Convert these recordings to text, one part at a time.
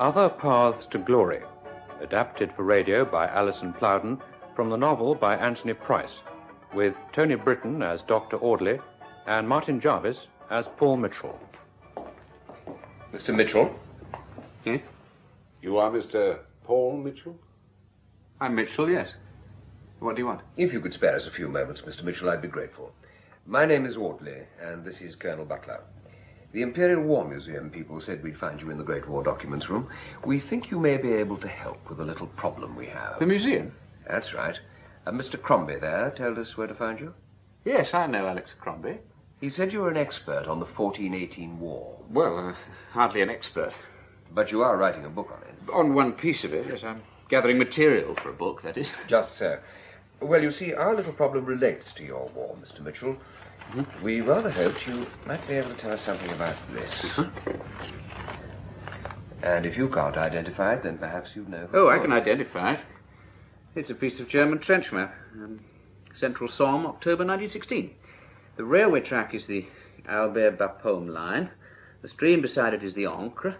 Other Paths to Glory, adapted for radio by Alison Plowden from the novel by Anthony Price, with Tony Britton as Dr. Audley and Martin Jarvis as Paul Mitchell. Mr. Mitchell? Hmm? You are Mr. Paul Mitchell? I'm Mitchell, yes. What do you want? If you could spare us a few moments, Mr. Mitchell, I'd be grateful. My name is Audley, and this is Colonel Butler. The Imperial War Museum people said we'd find you in the Great War Documents Room. We think you may be able to help with a little problem we have. The museum? That's right. Mr. Crombie there told us where to find you. Yes, I know Alex Crombie. He said you were an expert on the 1418 war. Well, hardly an expert. But you are writing a book on it. On one piece of it, yes. I'm gathering material for a book, that is. Just so. Well, you see, our little problem relates to your war, Mr. Mitchell. Mm-hmm. We rather hoped you might be able to tell us something about this. And if you can't identify it, then perhaps you know. Oh, I can identify it. It's a piece of German trench map. Central Somme, October 1916. The railway track is the Albert-Bapaume line. The stream beside it is the Ancre.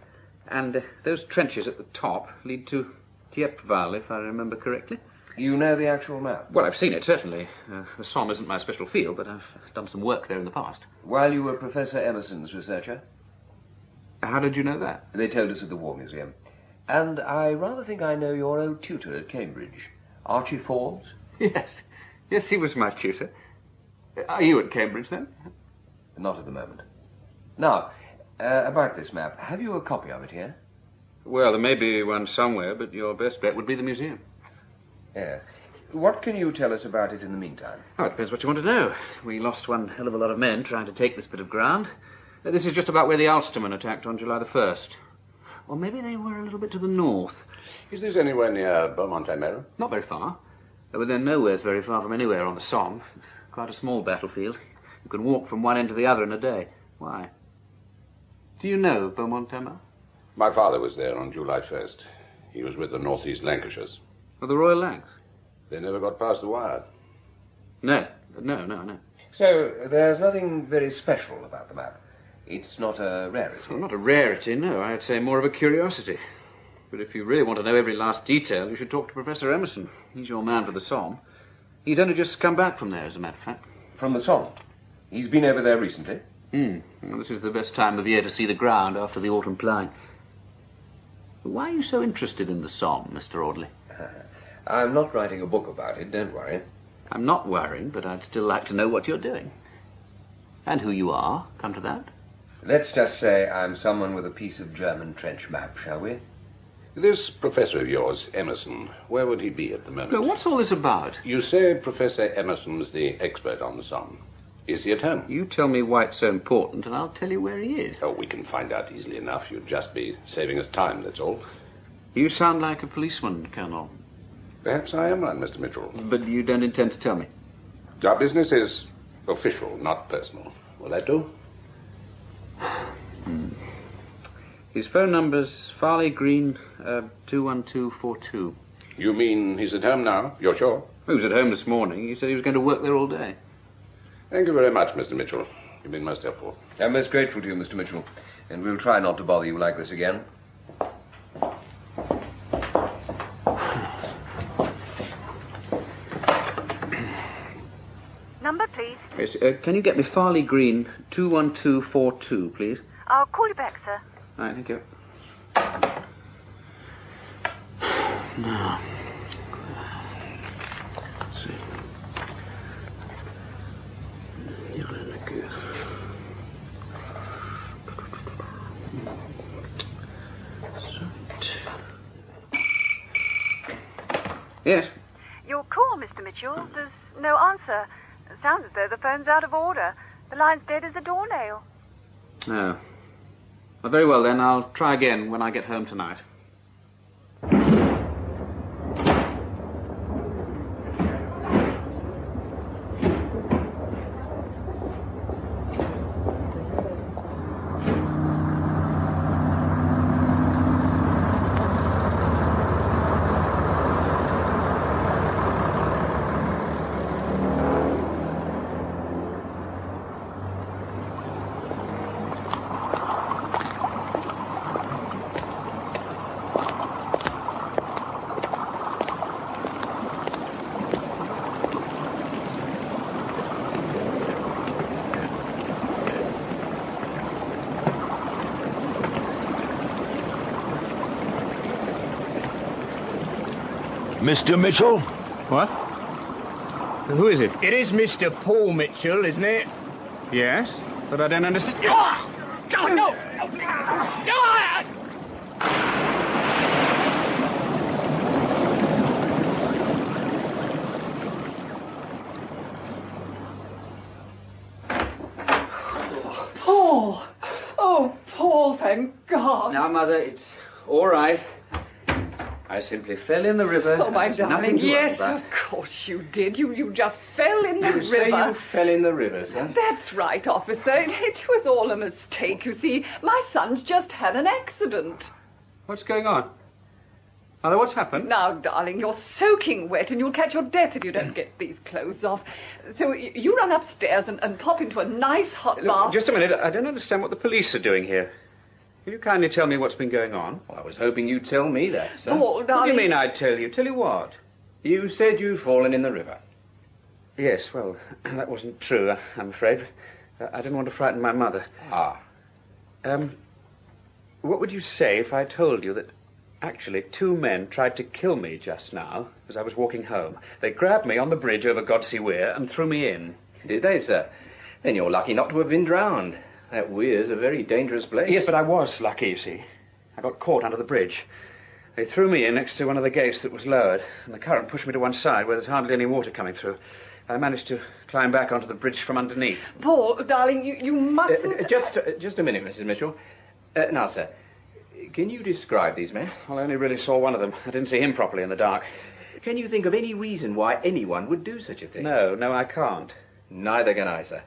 And those trenches at the top lead to Thiepval, if I remember correctly. You know the actual map? Well, I've seen it, certainly. The Somme isn't my special field, but I've done some work there in the past. While you were Professor Emerson's researcher? How did you know that? They told us at the War Museum. And I rather think I know your old tutor at Cambridge, Archie Forbes. Yes. Yes, he was my tutor. Are you at Cambridge, then? Not at the moment. Now, about this map, have you a copy of it here? Well, there may be one somewhere, but your best bet would be the museum. Yeah. What can you tell us about it in the meantime? Oh, it depends what you want to know. We lost one hell of a lot of men trying to take this bit of ground. This is just about where the Ulstermen attacked on July the 1st. Or maybe they were a little bit to the north. Is this anywhere near Beaumont-en-Mer? Not very far. But they're nowhere very far from anywhere on the Somme. Quite a small battlefield. You can walk from one end to the other in a day. Why? Do you know Beaumont-en-Mer? My father was there on July 1st. He was with the North East Lancashires. Of the Royal Lancs? They never got past the wire. No. So, there's nothing very special about the map. It's not a rarity. Well, not a rarity, no. I'd say more of a curiosity. But if you really want to know every last detail, you should talk to Professor Emerson. He's your man for the Somme. He's only just come back from there, as a matter of fact. From the Somme? He's been over there recently? Well, this is the best time of year to see the ground after the autumn ploughing. Why are you so interested in the Somme, Mr. Audley? I'm not writing a book about it, don't worry. I'm not worrying, but I'd still like to know what you're doing. And who you are, come to that. Let's just say I'm someone with a piece of German trench map, shall we? This professor of yours, Emerson, where would he be at the moment? No, what's all this about? You say Professor Emerson's the expert on the Somme. Is he at home? You tell me why it's so important, and I'll tell you where he is. Oh, we can find out easily enough. You'd just be saving us time, that's all. You sound like a policeman, Colonel. Perhaps I am one, Mr. Mitchell. But you don't intend to tell me? Our business is official, not personal. Will that do? His phone number's Farley Green, 21242. You mean he's at home now? You're sure? He was at home this morning. He said he was going to work there all day. Thank you very much, Mr. Mitchell. You've been most helpful. I'm most grateful to you, Mr. Mitchell. And we'll try not to bother you like this again. Number, please. Yes, can you get me Farley Green, 21242, please? I'll call you back, sir. All right, thank you. Now, let's see. Yes? Your call, Mr. Mitchell. There's no answer. It sounds as though the phone's out of order. The line's dead as a doornail. Oh. Well, very well, then. I'll try again when I get home tonight. Mr. Mitchell? What? Who is it? It is Mr. Paul Mitchell, isn't it? Yes, but I don't understand. Oh, no! Paul! Oh, Paul, thank God. Now, Mother, it's all right. I simply fell in the river. Oh, my There's nothing darling, to worry yes, about. of course you did. You just fell in the You river. say you fell in the river, sir? That's right, officer. It was all a mistake, you see. My son's just had an accident. What's going on? Mother, what's happened? Now, darling, you're soaking wet and you'll catch your death if you don't get these clothes off. So you run upstairs and pop into a nice hot Look, bath. just a minute. I don't understand what the police are doing here. Will you kindly tell me what's been going on? Well, I was hoping you'd tell me that, sir. Paul, What darling. do you mean I'd tell you? Tell you what? You said you'd fallen in the river. Yes, well, that wasn't true, I'm afraid. I didn't want to frighten my mother. Ah. What would you say if I told you that actually 2 men tried to kill me just now as I was walking home? They grabbed me on the bridge over Godsey Weir and threw me in. Did they, sir? Then you're lucky not to have been drowned. That weir's a very dangerous place. Yes, but I was lucky, you see. I got caught under the bridge. They threw me in next to one of the gates that was lowered, and the current pushed me to one side where there's hardly any water coming through. I managed to climb back onto the bridge from underneath. Paul, darling, you mustn't... Just a minute, Mrs. Mitchell. Now, sir, can you describe these men? Well, I only really saw one of them. I didn't see him properly in the dark. Can you think of any reason why anyone would do such a thing? No, I can't. Neither can I, sir.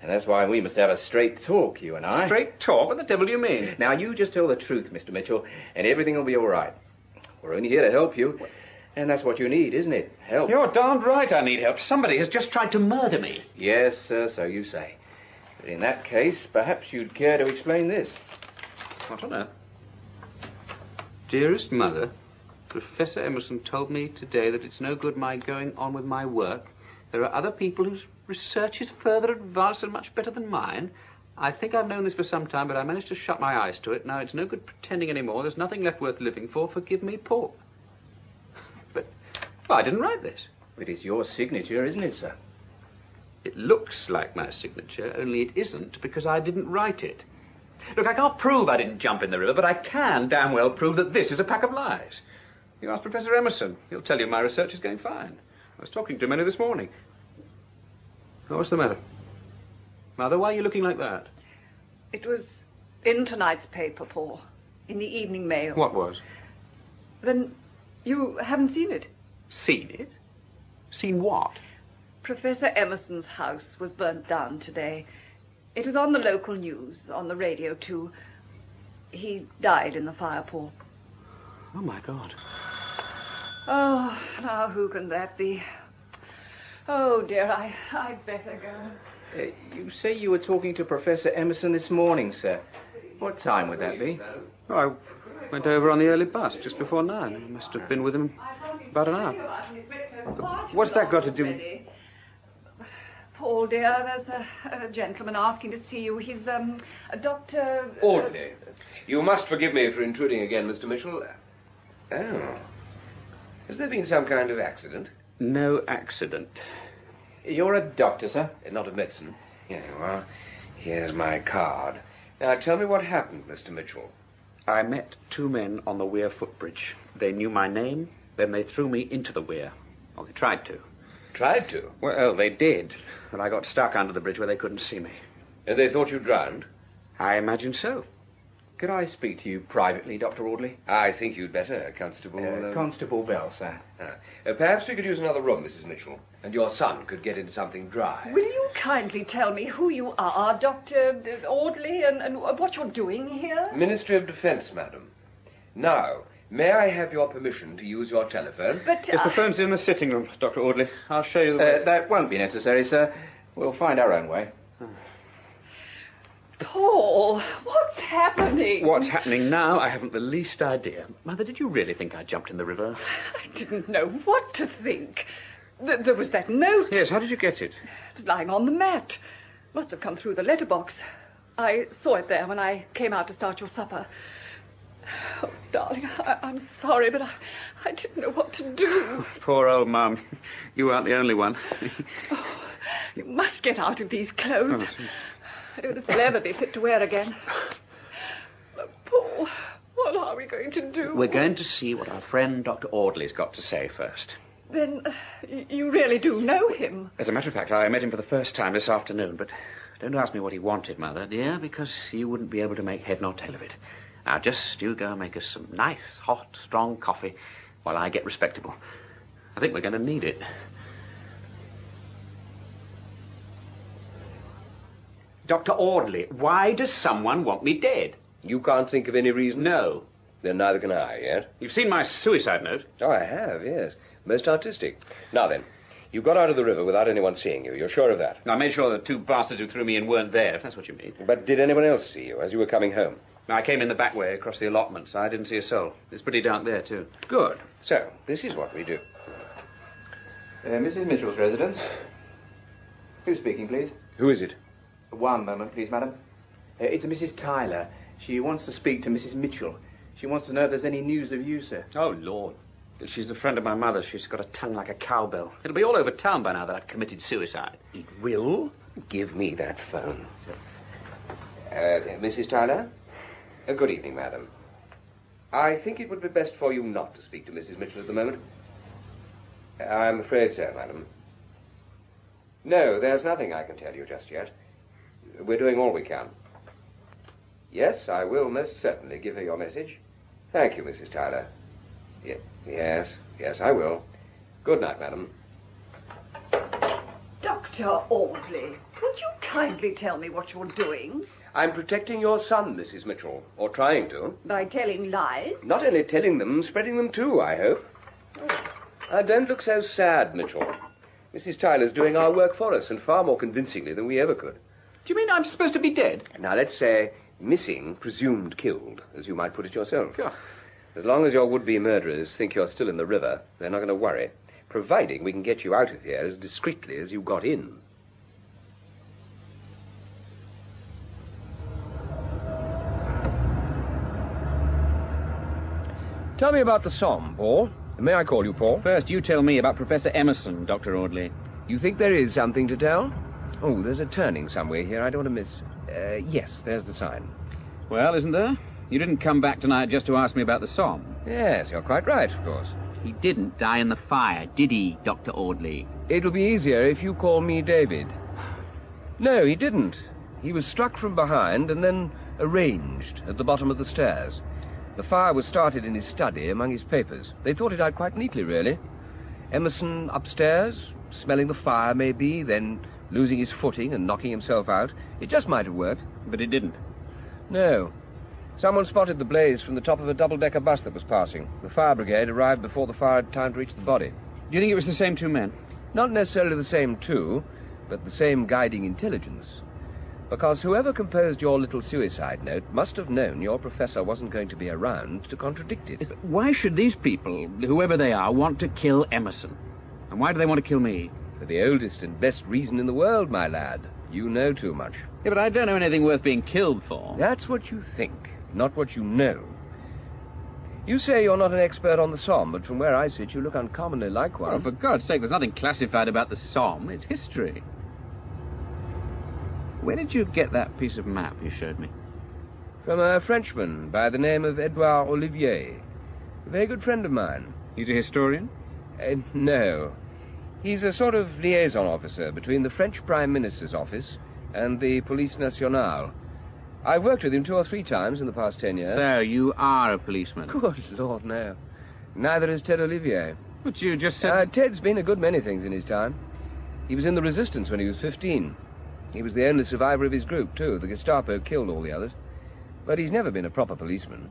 And that's why we must have a straight talk, you and I. Straight talk? What the devil do you mean? Now, you just tell the truth, Mr. Mitchell, and everything will be all right. We're only here to help you, and that's what you need, isn't it? Help. You're darned right I need help. Somebody has just tried to murder me. Yes, sir, so you say. But in that case, perhaps you'd care to explain this. What on earth? Dearest Mother, Professor Emerson told me today that it's no good my going on with my work. There are other people whose research is further advanced and much better than mine. I think I've known this for some time, but I managed to shut my eyes to it. Now, it's no good pretending anymore. There's nothing left worth living for. Forgive me, Paul. But I didn't write this. It is your signature, isn't it, sir? It looks like my signature, only it isn't because I didn't write it. Look, I can't prove I didn't jump in the river, but I can damn well prove that this is a pack of lies. You ask Professor Emerson. He'll tell you my research is going fine. I was talking to him only this morning. Oh, what's the matter? Mother, why are you looking like that? It was in tonight's paper, Paul. In the Evening Mail. What was? Then you haven't seen it? Seen it? Seen what? Professor Emerson's house was burnt down today. It was on the local news, on the radio, too. He died in the fire, Paul. Oh, my God. Oh, now who can that be? Oh, dear, I'd better go. You say you were talking to Professor Emerson this morning, sir. What time would that be? Oh, I went over on the early bus just before 9. I must have been with him about an hour. What's that got to do with... Paul, dear, there's a gentleman asking to see you. He's, a Dr... Audley. You must forgive me for intruding again, Mr. Mitchell. Oh. Has there been some kind of accident? No accident. You're a doctor, sir? Not of medicine. Here you are. Here's my card. Now, tell me what happened, Mr. Mitchell. I met 2 men on the Weir footbridge. They knew my name, then they threw me into the Weir. Or they tried to. Tried to? Well, they did. But I got stuck under the bridge where they couldn't see me. And they thought you drowned? I imagine so. Could I speak to you privately, Dr. Audley? I think you'd better, Constable... Constable Bell, sir. Perhaps we could use another room, Mrs. Mitchell, and your son could get into something dry. Will you kindly tell me who you are, Dr. Audley, and what you're doing here? Ministry of Defence, madam. Now, may I have your permission to use your telephone? But... Yes, the phone's in the sitting room, Dr. Audley. I'll show you the way. That won't be necessary, sir. We'll find our own way. Paul, what's happening? What's happening now, I haven't the least idea. Mother, did you really think I jumped in the river? I didn't know what to think. There was that note. Yes, how did you get it? It was lying on the mat. Must have come through the letterbox. I saw it there when I came out to start your supper. Oh, darling, I'm sorry, but I didn't know what to do. Poor old Mum. You aren't the only one. Oh, you must get out of these clothes. I don't know if they'll ever be fit to wear again. Oh, Paul, what are we going to do? We're going to see what our friend Dr. Audley's got to say first. Then you really do know him? As a matter of fact, I met him for the first time this afternoon, but don't ask me what he wanted, Mother, dear, because you wouldn't be able to make head nor tail of it. Now, just you go and make us some nice, hot, strong coffee while I get respectable. I think we're going to need it. Dr. Audley, why does someone want me dead? You can't think of any reason? No. Then neither can I, yet. You've seen my suicide note? Oh, I have, yes. Most artistic. Now then, you got out of the river without anyone seeing you. You're sure of that? I made sure the two bastards who threw me in weren't there, if that's what you mean. But did anyone else see you as you were coming home? I came in the back way across the allotments. I didn't see a soul. It's pretty dark there, too. Good. So, this is what we do. Mrs. Mitchell's residence. Who's speaking, please? Who is it? One moment, please, madam. It's a Mrs. Tyler. She wants to speak to Mrs. Mitchell. She wants to know if there's any news of you, sir. Oh, Lord. She's a friend of my mother's. She's got a tongue like a cowbell. It'll be all over town by now that I've committed suicide. It will? Give me that phone. Mrs. Tyler? Good evening, madam. I think it would be best for you not to speak to Mrs. Mitchell at the moment. I'm afraid so, madam. No, there's nothing I can tell you just yet. We're doing all we can. Yes, I will most certainly give her your message. Thank you, Mrs. Tyler. Yes, I will. Good night, madam. Dr. Audley, would you kindly tell me what you're doing? I'm protecting your son, Mrs. Mitchell, or trying to. By telling lies? Not only telling them, spreading them too, I hope. Don't look so sad, Mitchell. Mrs. Tyler's doing our work for us, and far more convincingly than we ever could. Do you mean I'm supposed to be dead? Now, let's say missing, presumed killed, as you might put it yourself. God. As long as your would-be murderers think you're still in the river, they're not going to worry, providing we can get you out of here as discreetly as you got in. Tell me about the Somme, Paul. May I call you Paul? First, you tell me about Professor Emerson, Dr. Audley. You think there is something to tell? Oh, there's a turning somewhere here I don't want to miss. Yes, there's the sign. Well, isn't there? You didn't come back tonight just to ask me about the Somme. Yes, you're quite right, of course. He didn't die in the fire, did he, Dr. Audley? It'll be easier if you call me David. No, he didn't. He was struck from behind and then arranged at the bottom of the stairs. The fire was started in his study among his papers. They thought it out quite neatly, really. Emerson upstairs, smelling the fire, maybe, then losing his footing and knocking himself out. It just might have worked. But it didn't. No. Someone spotted the blaze from the top of a double-decker bus that was passing. The fire brigade arrived before the fire had time to reach the body. Do you think it was the same two men? Not necessarily the same two, but the same guiding intelligence. Because whoever composed your little suicide note must have known your professor wasn't going to be around to contradict it. Why should these people, whoever they are, want to kill Emerson? And why do they want to kill me? For the oldest and best reason in the world, my lad. You know too much. Yeah, but I don't know anything worth being killed for. That's what you think, not what you know. You say you're not an expert on the Somme, but from where I sit, you look uncommonly like one. Oh, for God's sake, there's nothing classified about the Somme. It's history. Where did you get that piece of map you showed me? From a Frenchman by the name of Edouard Olivier. A very good friend of mine. He's a historian? No. He's a sort of liaison officer between the French Prime Minister's office and the Police Nationale. I've worked with him 2 or 3 times in the past 10 years. So, you are a policeman? Good Lord, no. Neither is Ted Olivier. But you just said... Ted's been a good many things in his time. He was in the Resistance when he was 15. He was the only survivor of his group, too. The Gestapo killed all the others. But he's never been a proper policeman.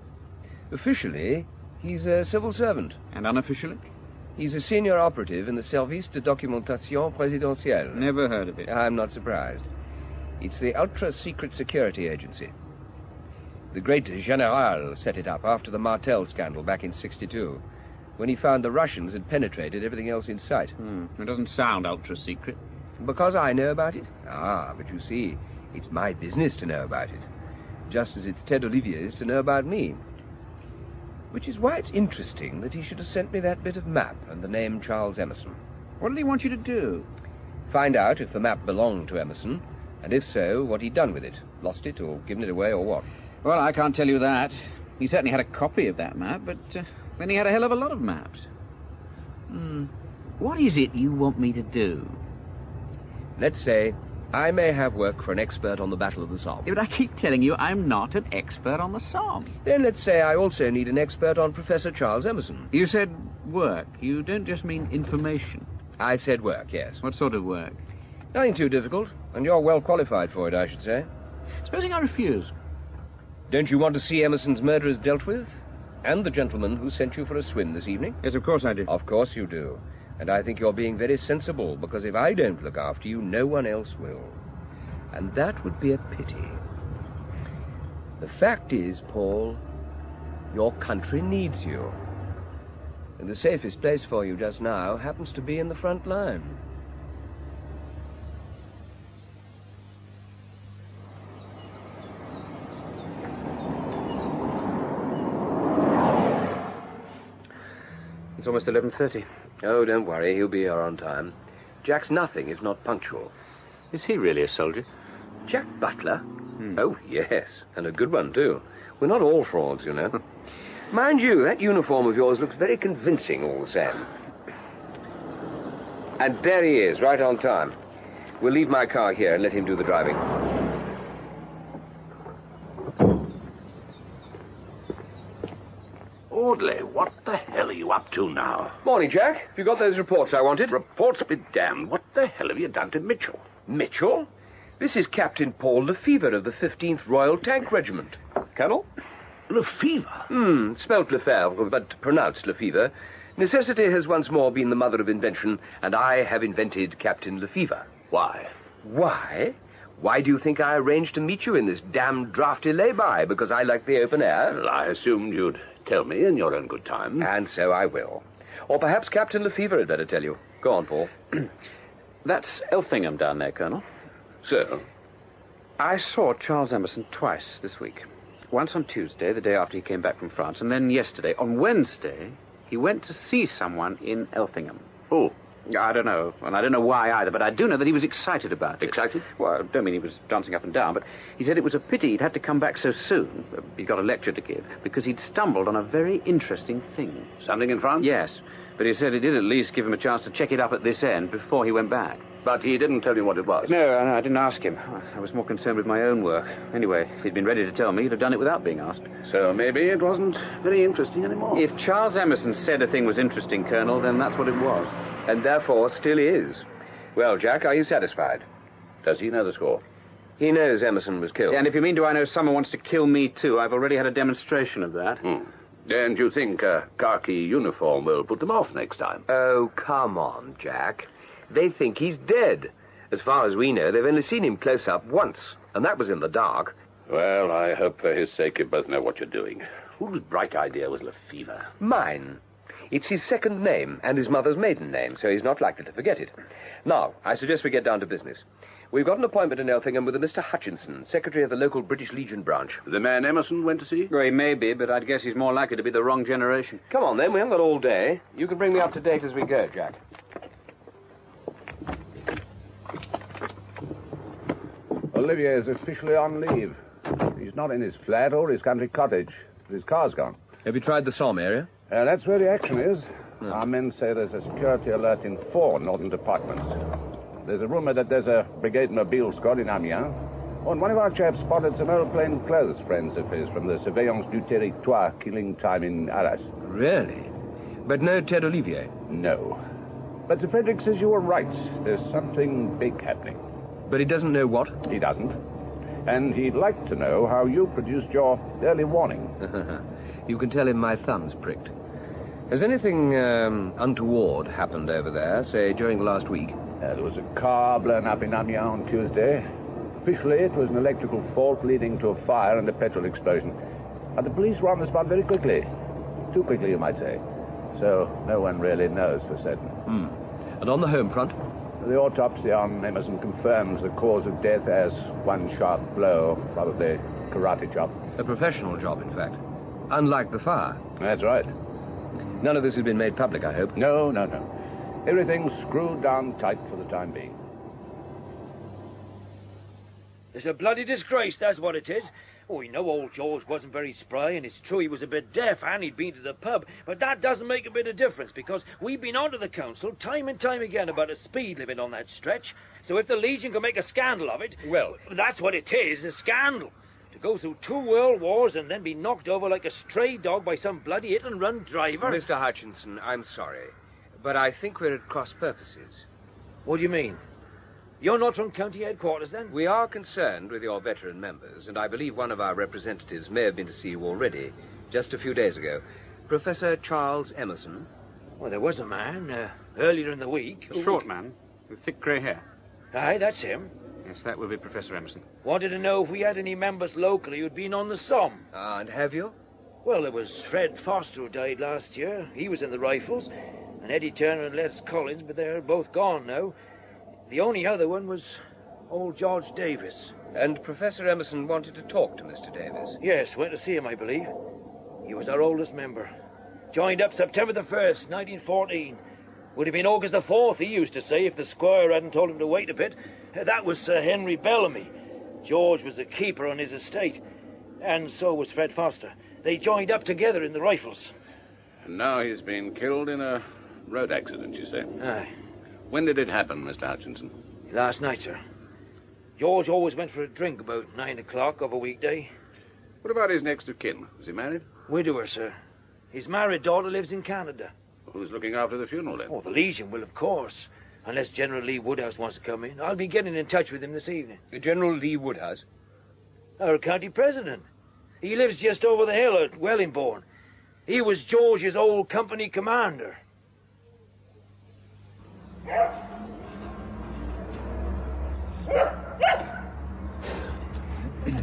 Officially, he's a civil servant. And unofficially? He's a senior operative in the Service de Documentation Présidentielle. Never heard of it. I'm not surprised. It's the ultra-secret security agency. The great General set it up after the Martel scandal back in '62, when he found the Russians had penetrated everything else in sight. It doesn't sound ultra-secret. Because I know about it? Ah, but you see, it's my business to know about it. Just as it's Ted Olivier's to know about me. Which is why it's interesting that he should have sent me that bit of map and the name Charles Emerson. What did he want you to do? Find out if the map belonged to Emerson, and if so, what he'd done with it. Lost it, or given it away, or what? Well, I can't tell you that. He certainly had a copy of that map, but then he had a hell of a lot of maps. What is it you want me to do? Let's say I may have work for an expert on the Battle of the Somme. Yeah, but I keep telling you I'm not an expert on the Somme. Then let's say I also need an expert on Professor Charles Emerson. You said work. You don't just mean information. I said work, yes. What sort of work? Nothing too difficult, and you're well qualified for it, I should say. Supposing I refuse? Don't you want to see Emerson's murderers dealt with? And the gentleman who sent you for a swim this evening? Yes, of course I do. Of course you do. And I think you're being very sensible, because if I don't look after you, no one else will. And that would be a pity. The fact is, Paul, your country needs you. And the safest place for you just now happens to be in the front line. It's almost 11:30. Oh, don't worry, he'll be here on time. Jack's nothing if not punctual. Is he really a soldier? Jack Butler? Oh, yes, and a good one, too. We're not all frauds, you know. Mind you, that uniform of yours looks very convincing all the same. And there he is, right on time. We'll leave my car here and let him do the driving. Audley, what the hell are you up to now? Morning, Jack. Have you got those reports I wanted? Reports be damned. What the hell have you done to Mitchell? Mitchell? This is Captain Paul Lefevre of the 15th Royal Tank Regiment. Colonel? Lefevre? Spelt Lefebvre, but pronounced Lefevre. Necessity has once more been the mother of invention, and I have invented Captain Lefevre. Why? Why? Why do you think I arranged to meet you in this damned drafty lay-by? Because I like the open air? Well, I assumed you'd tell me in your own good time. And so I will. Or perhaps Captain Lefevre had better tell you. Go on, Paul. That's Elthingham down there, Colonel. So? I saw Charles Emerson twice this week. Once on Tuesday, the day after he came back from France, and then yesterday. On Wednesday, he went to see someone in Elthingham. Who? I don't know, and I don't know why either, but I do know that he was excited about it. Excited? Well, I don't mean he was dancing up and down, but he said it was a pity he'd had to come back so soon. He'd got a lecture to give, because he'd stumbled on a very interesting thing. Something in France? Yes, but he said it did at least give him a chance to check it up at this end before he went back. But he didn't tell you what it was? No, I didn't ask him. I was more concerned with my own work. Anyway, if he'd been ready to tell me, he'd have done it without being asked. So maybe it wasn't very interesting anymore. If Charles Emerson said a thing was interesting, Colonel, then that's what it was. And therefore still is. Well, Jack, are you satisfied? Does he know the score? He knows Emerson was killed. And if you mean, do I know someone wants to kill me too? I've already had a demonstration of that. And you think a khaki uniform will put them off next time? Oh, come on, Jack. They think he's dead. As far as we know, they've only seen him close up once, and that was in the dark. Well, I hope for his sake you both know what you're doing. Whose bright idea was Lefevre? Mine. It's his second name and his mother's maiden name, so he's not likely to forget it. Now, I suggest we get down to business. We've got an appointment in Elthingham with a Mr. Hutchinson, secretary of the local British Legion branch. The man Emerson went to see? Well, he may be, but I'd guess he's more likely to be the wrong generation. Come on, then. We haven't got all day. You can bring me up to date as we go, Jack. Olivier is officially on leave. He's not in his flat or his country cottage. His car's gone. Have you tried the Somme area? That's where the action is. Our men say there's a security alert in 4 northern departments. There's a rumor that there's a brigade mobile squad in Amiens. Oh, and one of our chaps spotted some old plainclothes friends of his from the Surveillance du Territoire killing time in Arras. Really? But no Ted Olivier? No. But Sir Frederick says you were right. There's something big happening. But he doesn't know what? He doesn't. And he'd like to know how you produced your early warning. You can tell him my thumb's pricked. Has anything untoward happened over there, say, during the last week? There was a car blown up in Amiens on Tuesday. Officially, it was an electrical fault leading to a fire and a petrol explosion. And the police were on the spot very quickly. Too quickly, you might say. So no one really knows for certain. And on the home front? The autopsy on Emerson confirms the cause of death as one sharp blow, probably karate chop. A professional job, in fact. Unlike the fire. That's right. None of this has been made public, I hope. No. Everything's screwed down tight for the time being. It's a bloody disgrace, that's what it is. Oh, we know old George wasn't very spry, and it's true he was a bit deaf, and he'd been to the pub, but that doesn't make a bit of difference, because we've been on to the council time and time again about a speed limit on that stretch, so if the Legion can make a scandal of it, well, that's what it is, a scandal. To go through 2 world wars and then be knocked over like a stray dog by some bloody hit-and-run driver. Mr. Hutchinson, I'm sorry, but I think we're at cross purposes. What do you mean? You're not from county headquarters, then? We are concerned with your veteran members, and I believe one of our representatives may have been to see you already, just a few days ago. Professor Charles Emerson. Well, there was a man, earlier in the week. A short man, with thick grey hair. Aye, that's him. Yes, that will be Professor Emerson. Wanted to know if we had any members locally who'd been on the Somme. And have you? Well, there was Fred Foster who died last year. He was in the Rifles. And Eddie Turner and Les Collins, but they're both gone now. The only other one was old George Davis. And Professor Emerson wanted to talk to Mr. Davis? Yes, went to see him, I believe. He was our oldest member. Joined up September the 1st, 1914. Would have been August the 4th, he used to say, if the squire hadn't told him to wait a bit. That was Sir Henry Bellamy. George was a keeper on his estate. And so was Fred Foster. They joined up together in the Rifles. And now he's been killed in a road accident, you say? Aye. When did it happen, Mr. Hutchinson? Last night, sir. George always went for a drink about 9 o'clock of a weekday. What about his next of kin? Was he married? Widower, sir. His married daughter lives in Canada. Who's looking after the funeral, then? Oh, the Legion will, of course. Unless General Lee Woodhouse wants to come in. I'll be getting in touch with him this evening. General Lee Woodhouse? Our county president. He lives just over the hill at Wellingbourne. He was George's old company commander.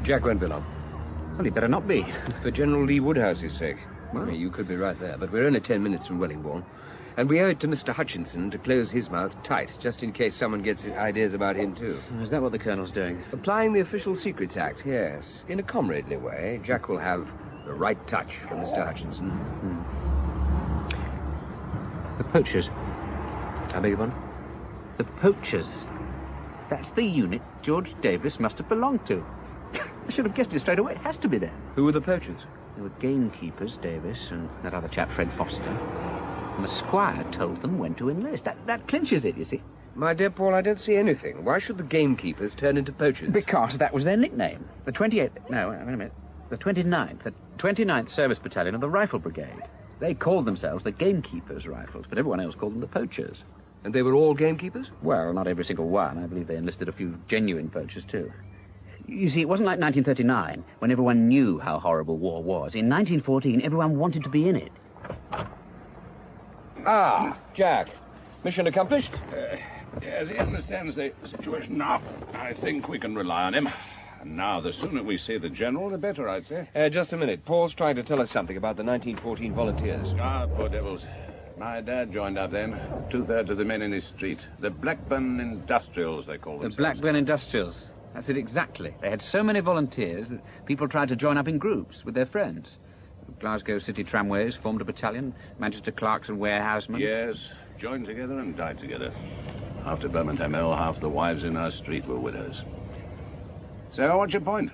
Jack won't be long. Well, he better not be. For General Lee Woodhouse's sake. Well, you could be right there, but we're only 10 minutes from Wellingbourne. And we owe it to Mr. Hutchinson to close his mouth tight, just in case someone gets ideas about him, too. Is that what the Colonel's doing? Applying the Official Secrets Act, yes. In a comradely way, Jack will have the right touch from Mr. Hutchinson. The Poachers. I beg your pardon? The Poachers. That's the unit George Davis must have belonged to. I should have guessed it straight away. It has to be there. Who were the Poachers? They were gamekeepers, Davis, and that other chap, Fred Foster. And the squire told them when to enlist. That clinches it, you see. My dear Paul, I don't see anything. Why should the gamekeepers turn into poachers? Because that was their nickname. The 28th... No, wait a minute. The 29th Service Battalion of the Rifle Brigade. They called themselves the Gamekeepers Rifles, but everyone else called them the Poachers. And they were all gamekeepers? Well, not every single one. I believe they enlisted a few genuine poachers, too. You see, it wasn't like 1939, when everyone knew how horrible war was. In 1914, everyone wanted to be in it. Ah, Jack. Mission accomplished? Yes, he understands the situation now. I think we can rely on him. And now, the sooner we see the General, the better, I'd say. Just a minute. Paul's trying to tell us something about the 1914 volunteers. Ah, poor devils. My dad joined up then. 2/3 of the men in his street. The Blackburn Industrials, they call themselves. The Blackburn Industrials. That's it exactly. They had so many volunteers that people tried to join up in groups with their friends. Glasgow City Tramways formed a battalion, Manchester clerks and warehousemen. Yes, joined together and died together. After Birmingham Mill, half the wives in our street were widows. So, what's your point?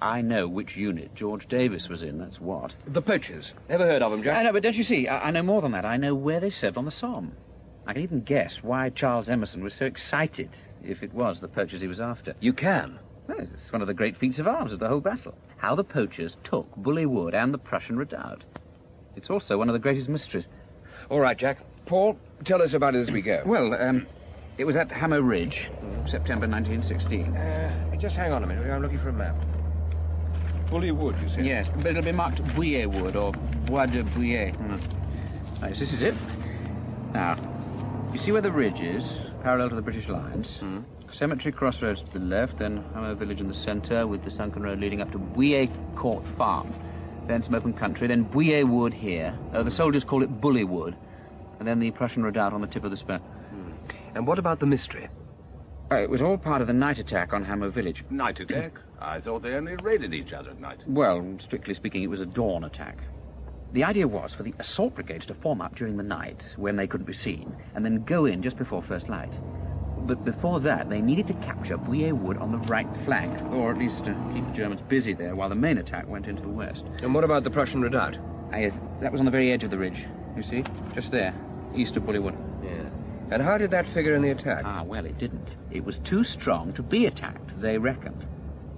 I know which unit George Davis was in, that's what. The Poachers. Ever heard of them, Jack? I know, but don't you see, I know more than that. I know where they served on the Somme. I can even guess why Charles Emerson was so excited if it was the Poachers he was after. You can? Well, it's one of the great feats of arms of the whole battle. How the Poachers took Bully Wood and the Prussian redoubt. It's also one of the greatest mysteries. All right, Jack. Paul, tell us about it as we go. Well, it was at Hammer Ridge, September 1916. Just hang on a minute. I'm looking for a map. Bully Wood, you said? Yes, but it'll be marked Bouillet Wood, or Bois de Bouillet. Right, this is it. Now, you see where the ridge is, parallel to the British lines? Cemetery crossroads to the left, then Hammer Village in the centre, with the sunken road leading up to Bouillet Court Farm. Then some open country, then Bouillet Wood here. The soldiers call it Bully Wood. And then the Prussian redoubt on the tip of the spur. And what about the mystery? It was all part of the night attack on Hamo village. Night attack? I thought they only raided each other at night. Well, strictly speaking, it was a dawn attack. The idea was for the assault brigades to form up during the night, when they couldn't be seen, and then go in just before first light. But before that, they needed to capture Bouillet Wood on the right flank, or at least keep the Germans busy there while the main attack went into the west. And what about the Prussian redoubt? That was on the very edge of the ridge, you see, just there, east of Bouillet Wood. Yeah. And how did that figure in the attack? Well, it didn't. It was too strong to be attacked, they reckoned.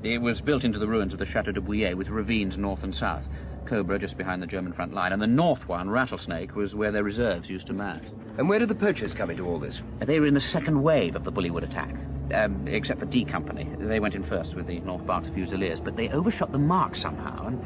It was built into the ruins of the Chateau de Bouillet with ravines north and south. Cobra just behind the German front line, and the north one, Rattlesnake, was where their reserves used to mass. And where did the Poachers come into all this? They were in the second wave of the Bouillet Wood attack, except for D Company. They went in first with the North Berks Fusiliers, but they overshot the mark somehow, and,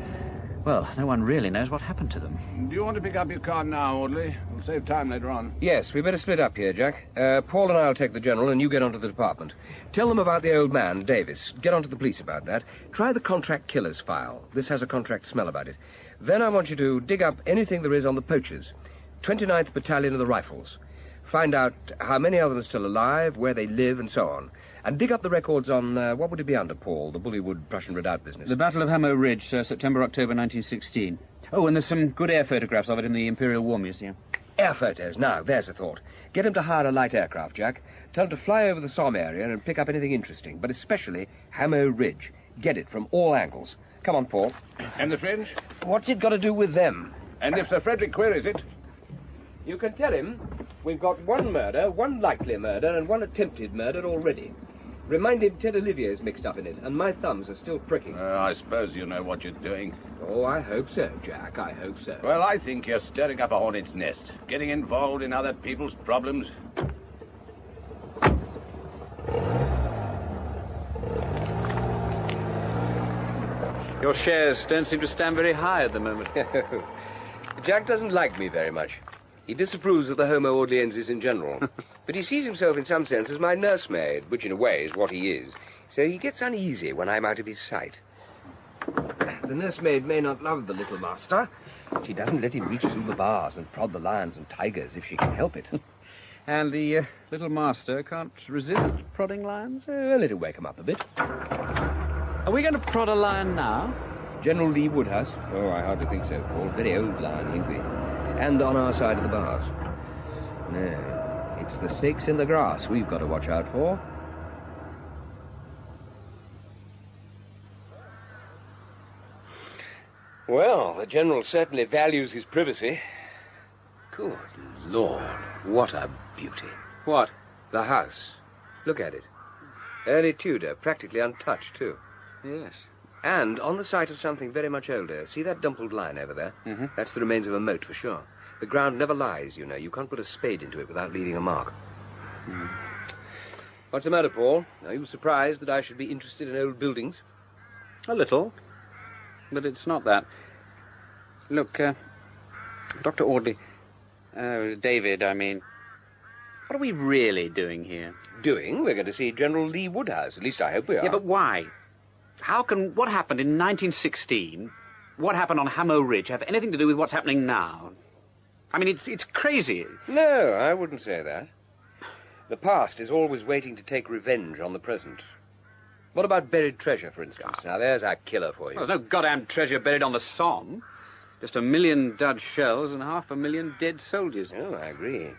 well, no one really knows what happened to them. Do you want to pick up your car now, Audley? It'll save time later on. Yes, we better split up here, Jack. Paul and I'll take the general, and you get onto the department. Tell them about the old man, Davis. Get onto the police about that. Try the contract killers file. This has a contract smell about it. Then I want you to dig up anything there is on the Poachers. 29th Battalion of the Rifles. Find out how many of them are still alive, where they live, and so on. And dig up the records on, what would it be under, Paul? The Bouillet Wood Prussian redoubt business. The Battle of Hamo Ridge, September, October 1916. Oh, and there's some good air photographs of it in the Imperial War Museum. Air photos. Now, there's a thought. Get him to hire a light aircraft, Jack. Tell him to fly over the Somme area and pick up anything interesting, but especially Hamo Ridge. Get it from all angles. Come on, Paul. And the French? What's it got to do with them? And if Sir Frederick queries it? You can tell him we've got one murder, one likely murder, and one attempted murder already. Remind him Ted Olivier's mixed up in it, and my thumbs are still pricking. I suppose you know what you're doing. Oh, I hope so, Jack. I hope so. Well, I think you're stirring up a hornet's nest, getting involved in other people's problems. Your shares don't seem to stand very high at the moment. Jack doesn't like me very much. He disapproves of the Homo Orleanensis in general. But he sees himself in some sense as my nursemaid, which in a way is what he is. So he gets uneasy when I'm out of his sight. The nursemaid may not love the little master. She doesn't let him reach through the bars and prod the lions and tigers if she can help it. And the little master can't resist prodding lions? Let it wake him up a bit. Are we going to prod a lion now? General Lee Woodhouse? Oh, I hardly think so, Paul. Very old lion, ain't we? And on our side of the bars. No, it's the snakes in the grass we've got to watch out for. Well, the General certainly values his privacy. Good Lord, what a beauty. What? The house. Look at it. Early Tudor, practically untouched, too. Yes. And on the site of something very much older. See that dumpled line over there? Mm-hmm. That's the remains of a moat, for sure. The ground never lies, you know. You can't put a spade into it without leaving a mark. Mm. What's the matter, Paul? Are you surprised that I should be interested in old buildings? A little. But it's not that. Look, Dr. Audley, David, I mean, what are we really doing here? Doing? We're going to see General Lee Woodhouse. At least I hope we are. Yeah, but why? What happened in 1916, what happened on Hamo Ridge, have anything to do with what's happening now? I mean, it's crazy. No, I wouldn't say that. The past is always waiting to take revenge on the present. What about buried treasure, for instance? Now, there's our killer for you. Well, there's no goddamn treasure buried on the Somme. Just 1 million Dutch shells and 500,000 dead soldiers. Oh, I agree.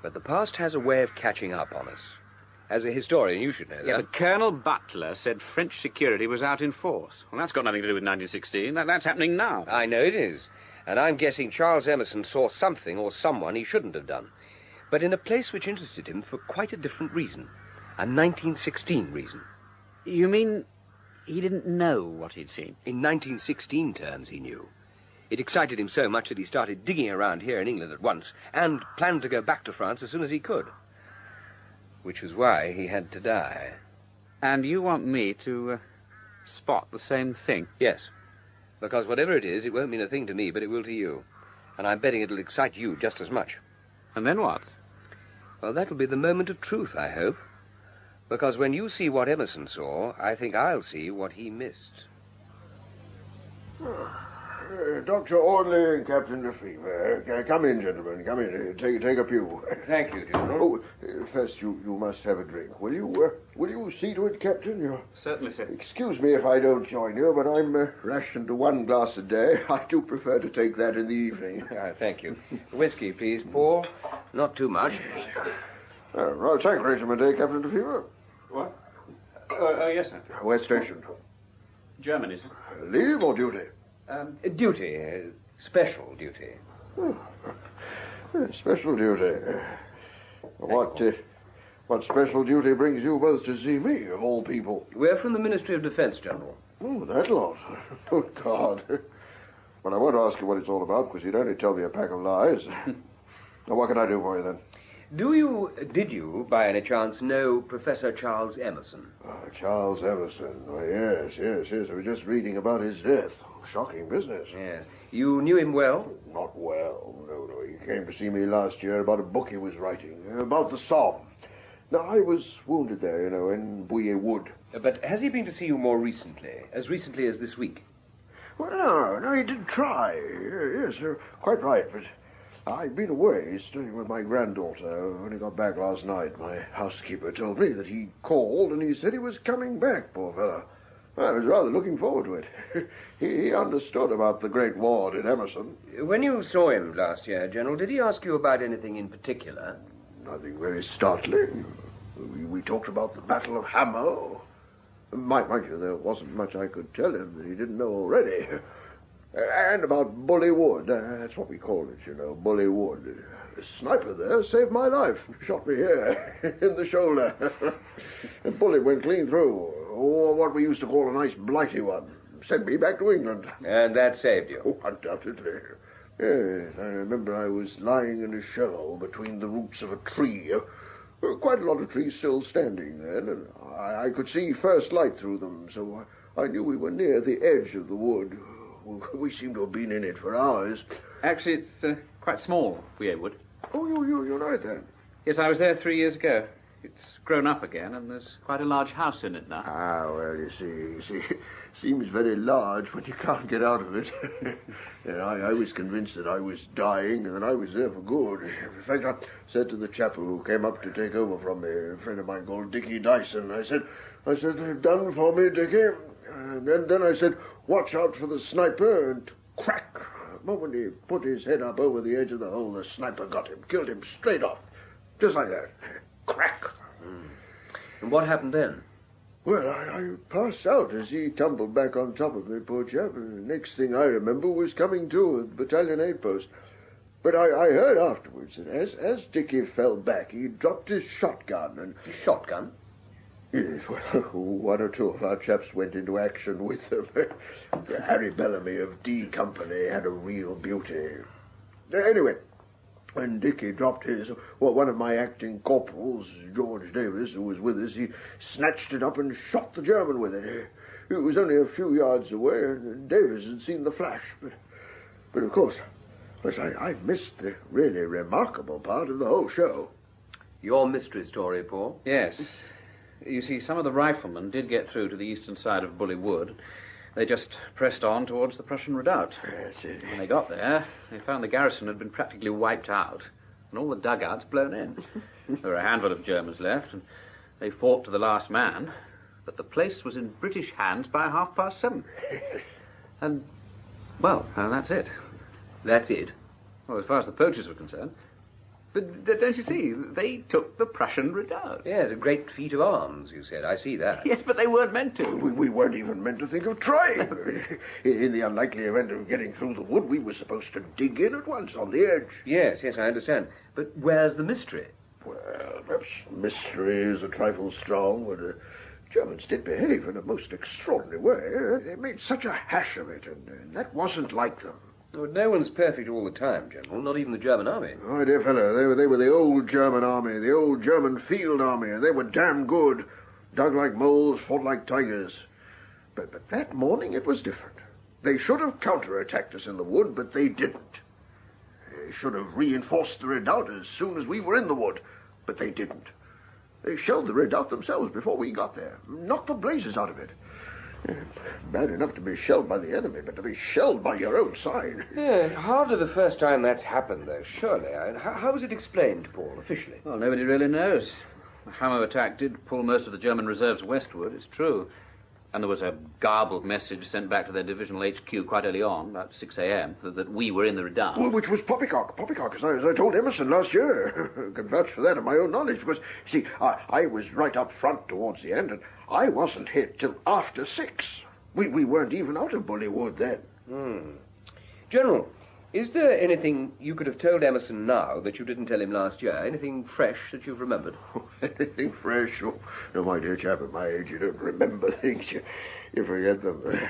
But the past has a way of catching up on us. As a historian, you should know that. Yeah, but Colonel Butler said French security was out in force. Well, that's got nothing to do with 1916. That's happening now. I know it is. And I'm guessing Charles Emerson saw something or someone he shouldn't have done. But in a place which interested him for quite a different reason. A 1916 reason. You mean he didn't know what he'd seen? In 1916 terms, he knew. It excited him so much that he started digging around here in England at once and planned to go back to France as soon as he could. Which was why he had to die. And you want me to spot the same thing? Yes. Because whatever it is, it won't mean a thing to me, but it will to you. And I'm betting it'll excite you just as much. And then what? Well, that'll be the moment of truth, I hope. Because when you see what Emerson saw, I think I'll see what he missed. Dr. Orley and Captain Lefevre. Come in, gentlemen. Come in. Take a pew. Thank you, General. Oh, first you must have a drink. Will you see to it, Captain? Certainly, sir. Excuse me if I don't join you, but I'm rationed to 1 glass a day. I do prefer to take that in the evening. Thank you. Whiskey, please, Paul. Not too much. Well, take regiment, Captain Lefevre? What? Oh, yes, sir. Where stationed? Germany, sir. Leave or duty? Duty. Special duty. Special duty. What special duty brings you both to see me, of all people? We're from the Ministry of Defense, General. Oh, that lot. Good God. Well, I won't ask you what it's all about, because you'd only tell me a pack of lies. Now, what can I do for you, then? Did you, by any chance, know Professor Charles Emerson? Charles Emerson. Oh, yes. I was just reading about his death. Shocking business. Yes. You knew him well? Not well. No. He came to see me last year about a book he was writing, about the Somme. Now, I was wounded there, in Bouillet Wood. But has he been to see you more recently? As recently as this week? Well, no, he did try. Yes, you're quite right, but I've been away, staying with my granddaughter. I only got back last night. My housekeeper told me that he called and he said he was coming back, poor fellow. I was rather looking forward to it. He understood about the Great War, did Emerson. When you saw him last year, General, did he ask you about anything in particular? Nothing very startling. We talked about the Battle of Hamo. Mind you, there wasn't much I could tell him that he didn't know already. And about Bully Wood. That's what we call it, Bully Wood. The sniper there saved my life. Shot me here, in the shoulder. The bullet went clean through. Or what we used to call a nice blighty one. Sent me back to England. And that saved you? Oh, undoubtedly. Yes, I remember I was lying in a shell between the roots of a tree. Quite a lot of trees still standing then, and I could see first light through them, so I knew we were near the edge of the wood. We seem to have been in it for hours. Actually, it's quite small, Bouillet Wood. Oh, you're right then. Yes, I was there 3 years ago. It's grown up again, and there's quite a large house in it now. Well, you see, seems very large when you can't get out of it. I was convinced that I was dying, and I was there for good. In fact, I said to the chap who came up to take over from me, a friend of mine called Dickie Dyson, I said, they've done for me, Dickie. And then I said, watch out for the sniper, and crack. The moment he put his head up over the edge of the hole, the sniper got him, killed him straight off. Just like that. Crack. And what happened then? Well, I passed out as he tumbled back on top of me, poor chap. And the next thing I remember was coming to at the battalion aid post. But I heard afterwards that as Dickie fell back, he dropped his shotgun and... His shotgun? Yes, well, 1 or 2 of our chaps went into action with them. Harry Bellamy of D Company had a real beauty. Anyway, when Dickie dropped his, one of my acting corporals, George Davis, who was with us, he snatched it up and shot the German with it. It was only a few yards away, and Davis had seen the flash. But of course, I missed the really remarkable part of the whole show. Your mystery story, Paul? Yes. You see, some of the riflemen did get through to the eastern side of Bully Wood. They just pressed on towards the Prussian redoubt. When they got there, they found the garrison had been practically wiped out, and all the dugouts blown in. There were a handful of Germans left, and they fought to the last man, but the place was in British hands by 7:30. And, well, that's it. That's it? Well, as far as the poachers were concerned. But don't you see, they took the Prussian redoubt. Yes, a great feat of arms, you said. I see that. Yes, but they weren't meant to. We weren't even meant to think of trying. In the unlikely event of getting through the wood, we were supposed to dig in at once on the edge. Yes, I understand. But where's the mystery? Well, perhaps mystery is a trifle strong, but the Germans did behave in a most extraordinary way. They made such a hash of it, and that wasn't like them. Oh, no one's perfect all the time, General, not even the German army. My dear fellow, they were the old German army, the old German field army, and they were damn good. Dug like moles, fought like tigers. But that morning it was different. They should have counterattacked us in the wood, but they didn't. They should have reinforced the redoubt as soon as we were in the wood, but they didn't. They shelled the redoubt themselves before we got there, knocked the blazes out of it. Bad enough to be shelled by the enemy, but to be shelled by your own side. Yeah, hardly the first time that's happened, though, surely. How was it explained, Paul, officially? Well, nobody really knows. The Hammer attack did pull most of the German reserves westward, it's true. And there was a garbled message sent back to their divisional HQ quite early on, about 6 a.m., that we were in the redoubt. Well, which was poppycock, as I told Emerson last year. I can vouch for that of my own knowledge, because, see, I was right up front towards the end, and I wasn't hit till after 6. We weren't even out of Bullywood then. General, is there anything you could have told Emerson now that you didn't tell him last year? Anything fresh that you've remembered? Anything fresh? Oh, no, my dear chap, at my age, you don't remember things. You forget them.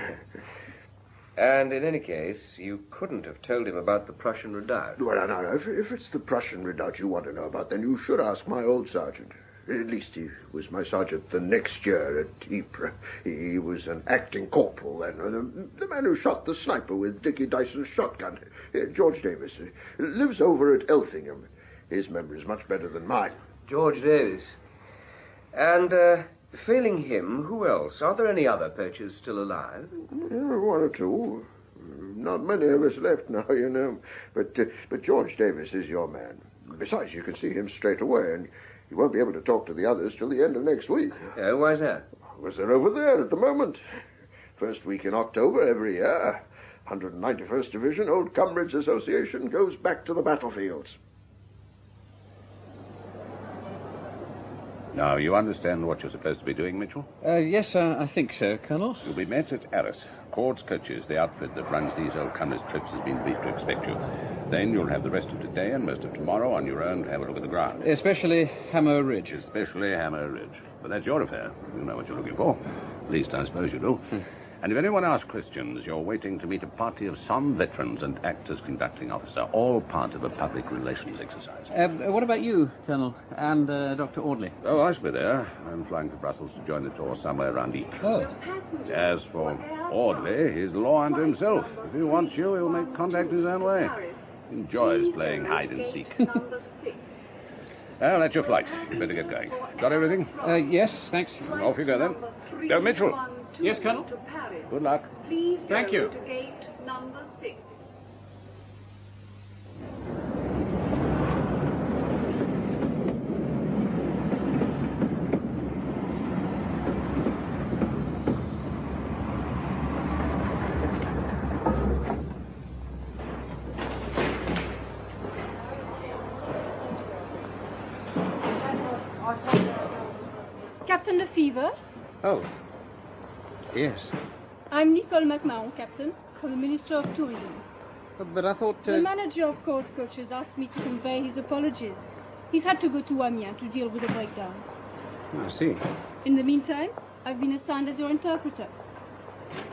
And in any case, you couldn't have told him about the Prussian redoubt. Well, no, if it's the Prussian redoubt you want to know about, then you should ask my old sergeant. At least he was my sergeant the next year at Ypres. He was an acting corporal then. The man who shot the sniper with Dickie Dyson's shotgun. George Davis. Lives over at Elthingham. His memory's much better than mine. George Davis. And, failing him, who else? Are there any other poachers still alive? Yeah, one or two. Not many of us left now, you know. But George Davis is your man. Besides, you can see him straight away, and you won't be able to talk to the others till the end of next week. Oh, why's that? Because they're over there at the moment. First week in October every year. 191st Division, Old Comrades Association, goes back to the battlefields. Now, you understand what you're supposed to be doing, Mitchell? Yes, I think so, Colonel. You'll be met at Arras. Cord's Coaches, the outfit that runs these Old Comrades trips, has been briefed to expect you. Then you'll have the rest of today and most of tomorrow on your own to have a look at the ground. Especially Hammer Ridge. Especially Hammer Ridge. But that's your affair. You know what you're looking for. At least, I suppose you do. And if anyone asks questions, you're waiting to meet a party of Somme veterans and act as conducting officer, all part of a public relations exercise. What about you, Colonel, and Dr. Audley? Oh, I shall be there. I'm flying to Brussels to join the tour somewhere around Ypres. Oh. As for Audley, he's the law unto himself. If he wants you, he'll make contact his own way. He enjoys playing hide and seek. Well, that's your flight. You better get going. Got everything? Yes, thanks. Off you go, then. Go, Mitchell. Yes, Colonel. Good luck. Thank you. To gate number 6. Captain Lefevre? Oh. Yes. I'm Nicole MacMahon, Captain, from the Minister of Tourism. But I thought... The manager of Court's Coaches asked me to convey his apologies. He's had to go to Amiens to deal with a breakdown. I see. In the meantime, I've been assigned as your interpreter.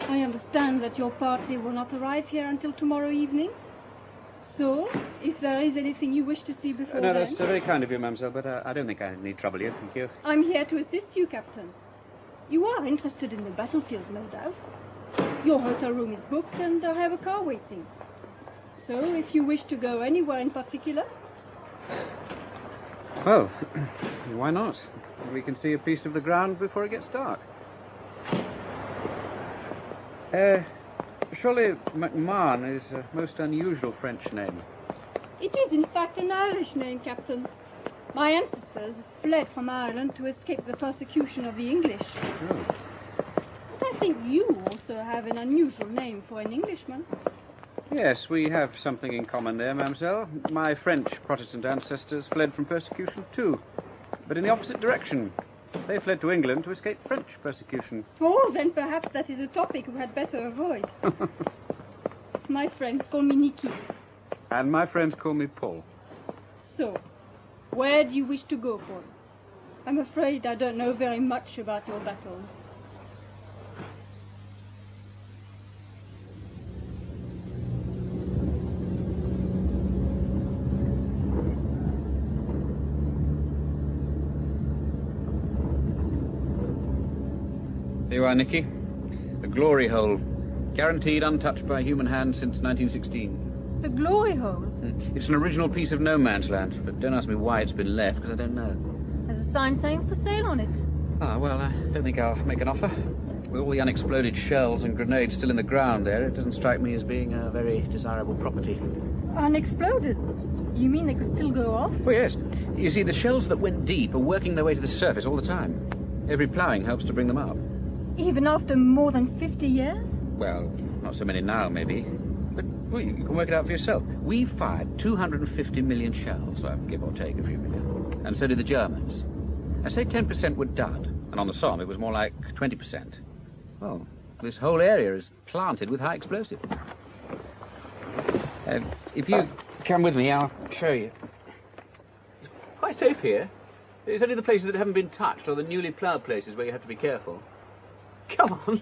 I understand that your party will not arrive here until tomorrow evening. So, if there is anything you wish to see before No, then... that's very kind of you, mademoiselle, but I don't think I need trouble you. Thank you. I'm here to assist you, Captain. You are interested in the battlefields, no doubt. Your hotel room is booked and I have a car waiting. So, if you wish to go anywhere in particular... Well, why not? We can see a piece of the ground before it gets dark. Surely MacMahon is a most unusual French name. It is, in fact, an Irish name, Captain. My ancestors fled from Ireland to escape the persecution of the English. Oh. But I think you also have an unusual name for an Englishman. Yes, we have something in common there, mademoiselle. My French Protestant ancestors fled from persecution too, but in the opposite direction. They fled to England to escape French persecution. Oh, then perhaps that is a topic we had better avoid. My friends call me Nikki. And my friends call me Paul. So, where do you wish to go, Paul? I'm afraid I don't know very much about your battles. There you are, Nicky. The glory hole. Guaranteed untouched by human hand since 1916. The glory hole? It's an original piece of no man's land, but don't ask me why it's been left, because I don't know. There's a sign saying for sale on it. Ah, well, I don't think I'll make an offer. With all the unexploded shells and grenades still in the ground there, it doesn't strike me as being a very desirable property. Unexploded? You mean they could still go off? Well, yes. You see, the shells that went deep are working their way to the surface all the time. Every ploughing helps to bring them up. Even after more than 50 years? Well, not so many now, maybe. But, well, you can work it out for yourself. We fired 250 million shells, well, give or take a few million. And so did the Germans. I say 10% were dud, and on the Somme it was more like 20%. Well, this whole area is planted with high explosive. If you come with me, I'll show you. It's quite safe here. It's only the places that haven't been touched, or the newly ploughed places where you have to be careful. Come on.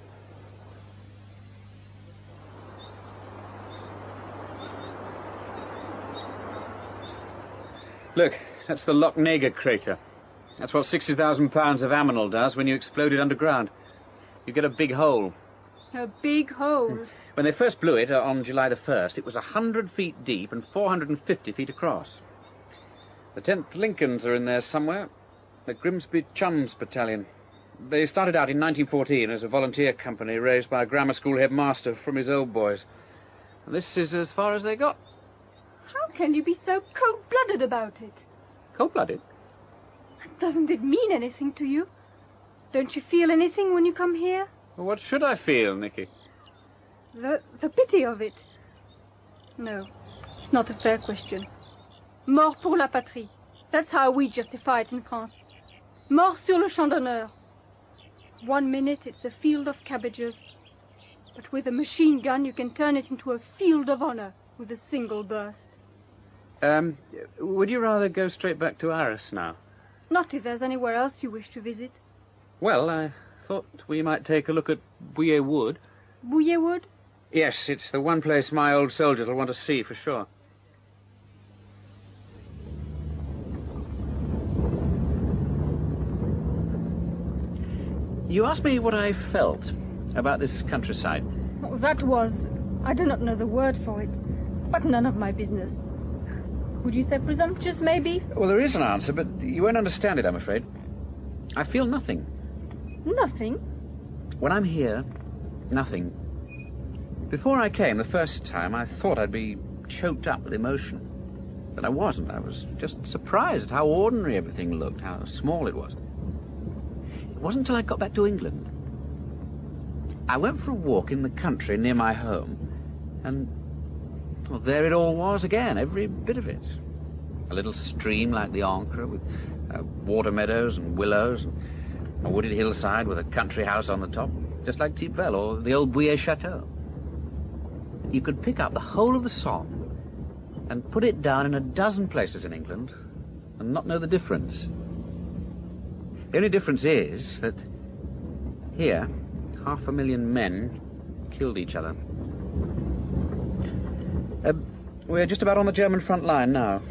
Look, that's the Loch Nega crater. That's what 60,000 pounds of ammonal does when you explode it underground. You get a big hole. A big hole? When they first blew it on July the 1st, it was 100 feet deep and 450 feet across. The 10th Lincolns are in there somewhere. The Grimsby Chums battalion. They started out in 1914 as a volunteer company raised by a grammar school headmaster from his old boys. And this is as far as they got. How can you be so cold-blooded about it? Cold-blooded? Doesn't it mean anything to you? Don't you feel anything when you come here? Well, what should I feel, Nicky? The pity of it. No, it's not a fair question. Mort pour la patrie. That's how we justify it in France. Mort sur le champ d'honneur. 1 minute it's a field of cabbages, but with a machine gun you can turn it into a field of honor with a single burst. Would you rather go straight back to Arras now? Not if there's anywhere else you wish to visit. Well, I thought we might take a look at Bouillet Wood. Bouillet Wood? Yes, it's the one place my old soldiers will want to see for sure. You asked me what I felt about this countryside. Oh, that was... I do not know the word for it, but none of my business. Would you say presumptuous, maybe? Well, there is an answer, but you won't understand it, I'm afraid. I feel nothing. Nothing? When I'm here, nothing. Before I came the first time, I thought I'd be choked up with emotion. But I wasn't. I was just surprised at how ordinary everything looked, how small it was. It wasn't until I got back to England. I went for a walk in the country near my home, and, well, there it all was again, every bit of it. A little stream like the Ancre, with water meadows and willows, and a wooded hillside with a country house on the top, just like Tipvel or the old Bouillet Chateau. You could pick up the whole of the Somme and put it down in a dozen places in England and not know the difference. The only difference is that here, 500,000 men killed each other. We're just about on the German front line now.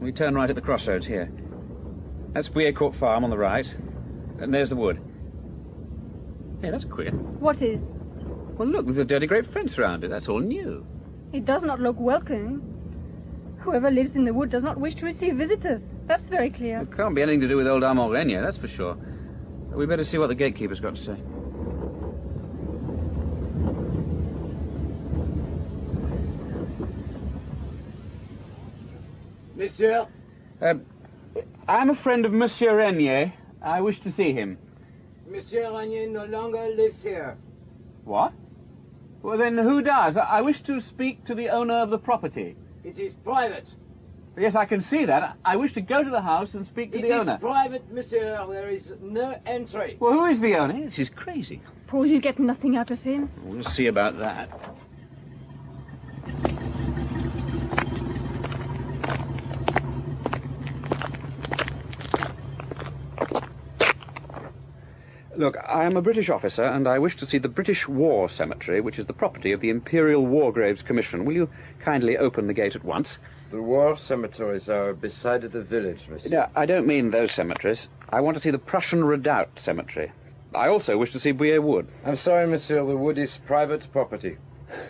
We turn right at the crossroads here. That's Bouillet Farm on the right, and there's the wood. Hey, that's queer. What is? Well, look, there's a dirty great fence around it. That's all new. It does not look welcoming. Whoever lives in the wood does not wish to receive visitors. That's very clear. It can't be anything to do with old Armand Renier, that's for sure. We better see what the gatekeeper's got to say. Monsieur? I'm a friend of Monsieur Renier. I wish to see him. Monsieur Renier no longer lives here. What? Well, then who does? I wish to speak to the owner of the property. It is private. Yes, I can see that. I wish to go to the house and speak to the owner. It is private, monsieur. There is no entry. Well, who is the owner? This is crazy. Paul, you get nothing out of him. We'll see about that. Look, I am a British officer, and I wish to see the British War Cemetery, which is the property of the Imperial War Graves Commission. Will you kindly open the gate at once? The war cemeteries are beside the village, monsieur. No, I don't mean those cemeteries. I want to see the Prussian Redoubt Cemetery. I also wish to see Bouillet Wood. I'm sorry, monsieur, the wood is private property.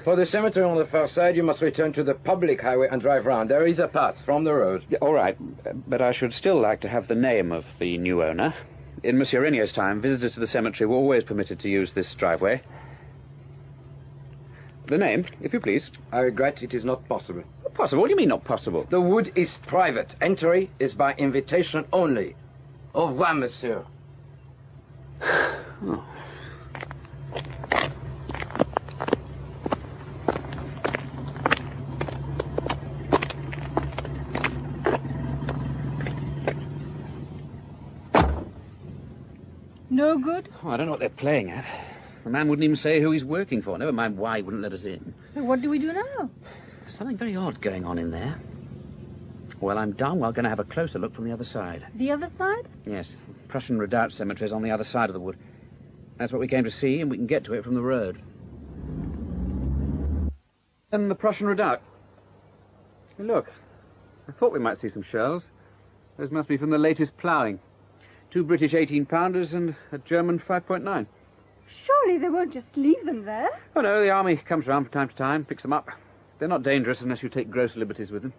For the cemetery on the far side, you must return to the public highway and drive round. There is a path from the road. Yeah, all right, but I should still like to have the name of the new owner. In Monsieur Regnier's time, visitors to the cemetery were always permitted to use this driveway. The name, if you please. I regret it is not possible. Not possible? What do you mean not possible? The wood is private. Entry is by invitation only. Au revoir, monsieur. Oh. No good? Oh, I don't know what they're playing at. The man wouldn't even say who he's working for. Never mind why he wouldn't let us in. So what do we do now? There's something very odd going on in there. Well, I'm darn well going to have a closer look from the other side. The other side? Yes. Prussian Redoubt Cemetery is on the other side of the wood. That's what we came to see, and we can get to it from the road. And the Prussian Redoubt. Hey, look. I thought we might see some shells. Those must be from the latest ploughing. 2 British 18-pounders and a German 5.9. Surely they won't just leave them there. Oh, no, the army comes round from time to time, picks them up. They're not dangerous unless you take gross liberties with them.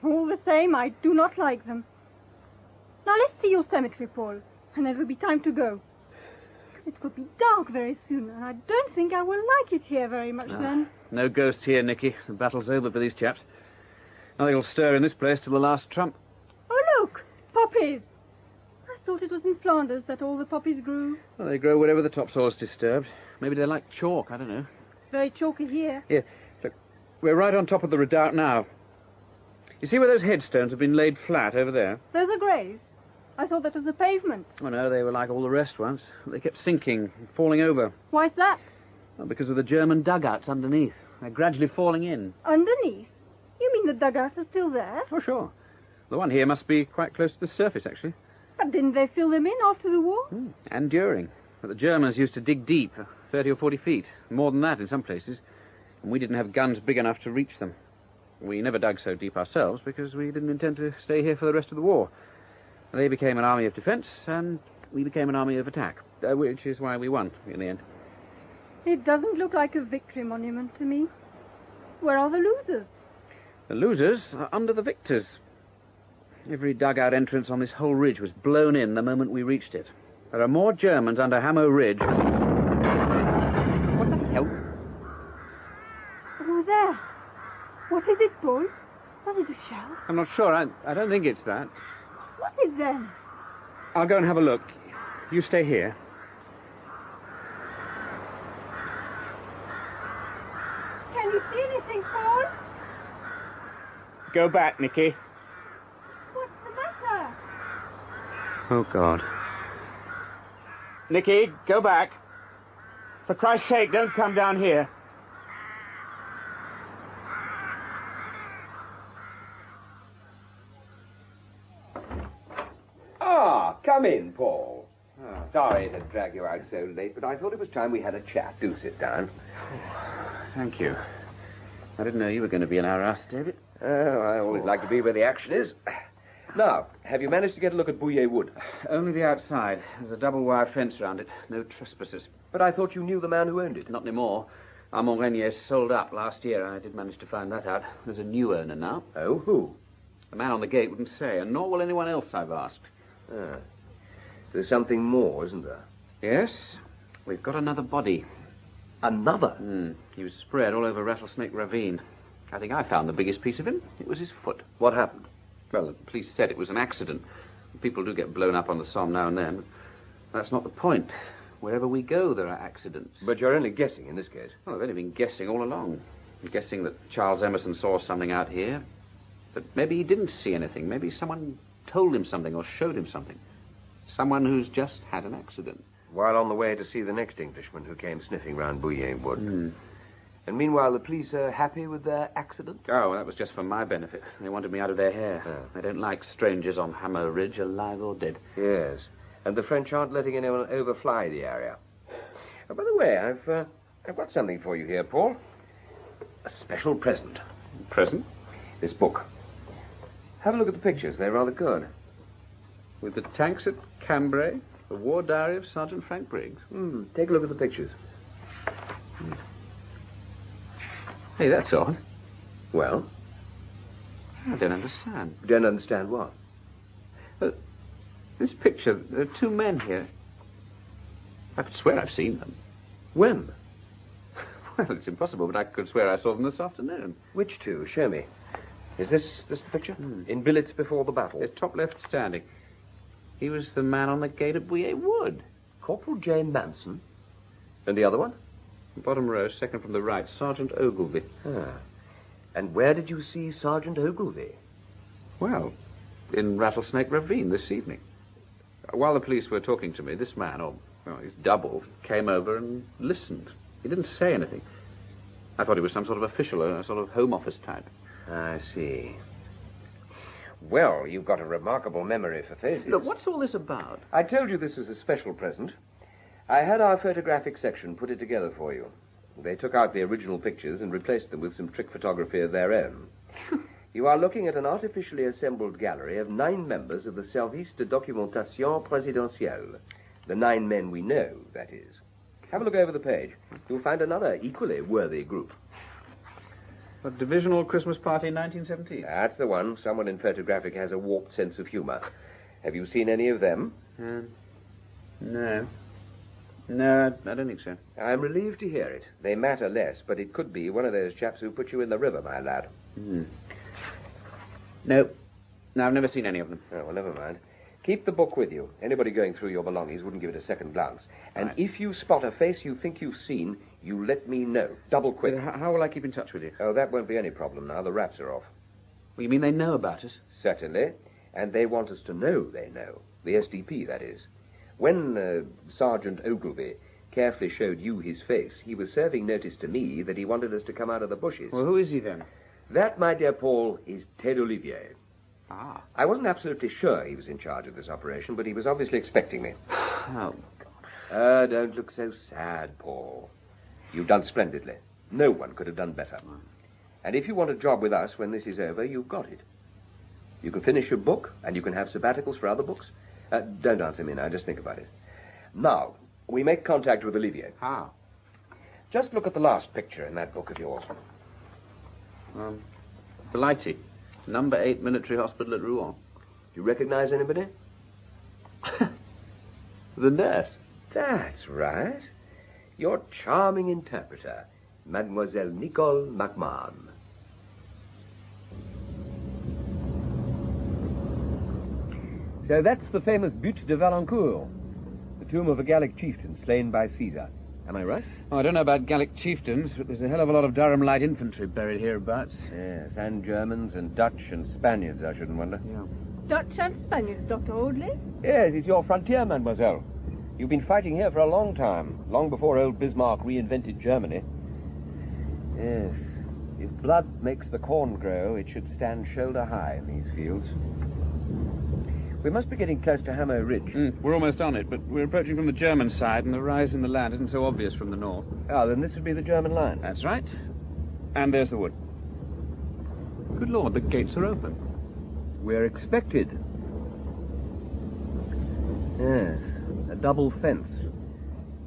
All the same, I do not like them. Now let's see your cemetery, Paul, and there will be time to go. Because it will be dark very soon, and I don't think I will like it here very much then. No ghosts here, Nicky. The battle's over for these chaps. Nothing will stir in this place till the last trump. Oh, look! Poppies! I thought it was in Flanders that all the poppies grew. Well, they grow wherever the topsoil's disturbed. Maybe they're like chalk, I don't know. It's very chalky here. Here, look, we're right on top of the redoubt now. You see where those headstones have been laid flat over there? Those are graves. I thought that was a pavement. Oh, no, they were like all the rest once. They kept sinking, falling over. Why's that? Well, because of the German dugouts underneath. They're gradually falling in. Underneath? You mean the dugouts are still there? Oh, sure. The one here must be quite close to the surface, actually. But didn't they fill them in after the war? And during. But the Germans used to dig deep, 30 or 40 feet. More than that in some places. And we didn't have guns big enough to reach them. We never dug so deep ourselves because we didn't intend to stay here for the rest of the war. They became an army of defence, and we became an army of attack, which is why we won in the end. It doesn't look like a victory monument to me. Where are the losers? The losers are under the victors. Every dugout entrance on this whole ridge was blown in the moment we reached it. There are more Germans under Hammo Ridge. What the hell? Who's there? What is it, Paul? Was it a shell? I'm not sure. I don't think it's that. What's it then? I'll go and have a look. You stay here. Can you see anything, Paul? Go back, Nicky. What's the matter? Oh, God. Nicky, go back. For Christ's sake, don't come down here. Ah, come in, Paul. Sorry to drag you out so late, but I thought it was time we had a chat. Do sit down. Thank you. I didn't know you were going to be in our house, David. Oh, I always like to be where the action is. Now, have you managed to get a look at Bouillet Wood? Only the outside. There's a double wire fence around it. No trespassers. But I thought you knew the man who owned it. Not anymore. Armand Renier sold up last year. I did manage to find that out. There's a new owner now. Oh, who? The man on the gate wouldn't say, and nor will anyone else I've asked. Ah. There's something more, isn't there? Yes. We've got another body. Another? He was spread all over Rattlesnake Ravine. I think I found the biggest piece of him. It was his foot. What happened? Well, the police said it was an accident. People do get blown up on the Somme now and then. But that's not the point. Wherever we go, there are accidents. But you're only guessing in this case. Well, I've only been guessing all along. I'm guessing that Charles Emerson saw something out here. But maybe he didn't see anything. Maybe someone told him something or showed him something. Someone who's just had an accident. While on the way to see the next Englishman who came sniffing round Bouillet Wood. And meanwhile, the police are happy with their accident? Oh, that was just for my benefit. They wanted me out of their hair. They don't like strangers on Hammer Ridge, alive or dead. Yes. And the French aren't letting anyone overfly the area. Oh, by the way, I've got something for you here, Paul. A special present. Present? This book. Have a look at the pictures. They're rather good. With the tanks at Cambrai, the war diary of Sergeant Frank Briggs. Take a look at the pictures. Hey, that's odd. Well? I don't understand. Don't understand what? This picture, there are two men here. I could swear I've seen them. When? Well, it's impossible, but I could swear I saw them this afternoon. Which two? Show me. Is this the picture? In billets before the battle? It's top left standing. He was the man on the gate at Bouillet Wood. Corporal J. Manson? And the other one? Bottom row, second from the right, Sergeant Ogilvy. Ah. And where did you see Sergeant Ogilvy? Well, in Rattlesnake Ravine this evening. While the police were talking to me, this man, or his double, came over and listened. He didn't say anything. I thought he was some sort of official, a sort of Home Office type. I see. Well, you've got a remarkable memory for faces. Look, what's all this about? I told you this was a special present. I had our photographic section put it together for you. They took out the original pictures and replaced them with some trick photography of their own. You are looking at an artificially assembled gallery of 9 members of the Service de Documentation Présidentielle. The 9 men we know, that is. Have a look over the page. You'll find another equally worthy group. A divisional Christmas party in 1917? That's the one. Someone in photographic has a warped sense of humor. Have you seen any of them? No. No, I don't think so. I'm relieved to hear it. They matter less, but it could be one of those chaps who put you in the river, my lad. No, I've never seen any of them. Oh, well, never mind. Keep the book with you. Anybody going through your belongings wouldn't give it a second glance. And if you spot a face you think you've seen, you let me know. Double quick. How will I keep in touch with you? Oh, that won't be any problem now. The wraps are off. Well, you mean they know about us? Certainly. And they want us to know they know. The SDP, that is. When Sergeant Ogilvy carefully showed you his face, he was serving notice to me that he wanted us to come out of the bushes. Well, who is he then? That, my dear Paul, is Ted Olivier. Ah. I wasn't absolutely sure he was in charge of this operation, but he was obviously expecting me. Oh, God. Don't look so sad, Paul. You've done splendidly. No one could have done better. And if you want a job with us when this is over, you've got it. You can finish your book, and you can have sabbaticals for other books. Don't answer me now, just think about it. Now, we make contact with Olivier. How? Just look at the last picture in that book of yours. Blighty. Number 8 Military Hospital at Rouen. Do you recognize anybody? The nurse. That's right. Your charming interpreter, Mademoiselle Nicole MacMahon. So that's the famous Butte de Valencourt, the tomb of a Gallic chieftain slain by Caesar. Am I right? Oh, I don't know about Gallic chieftains, but there's a hell of a lot of Durham light infantry buried hereabouts. Yes, and Germans and Dutch and Spaniards, I shouldn't wonder. Yeah. Dutch and Spaniards, Dr. Audley? Yes, it's your frontier, mademoiselle. You've been fighting here for a long time, long before old Bismarck reinvented Germany. Yes, if blood makes the corn grow, it should stand shoulder high in these fields. We must be getting close to Hamo Ridge. We're almost on it, but we're approaching from the German side, and the rise in the land isn't so obvious from the north. Ah, then this would be the German line. That's right. And there's the wood. Good Lord, the gates are open. We're expected. Yes, a double fence.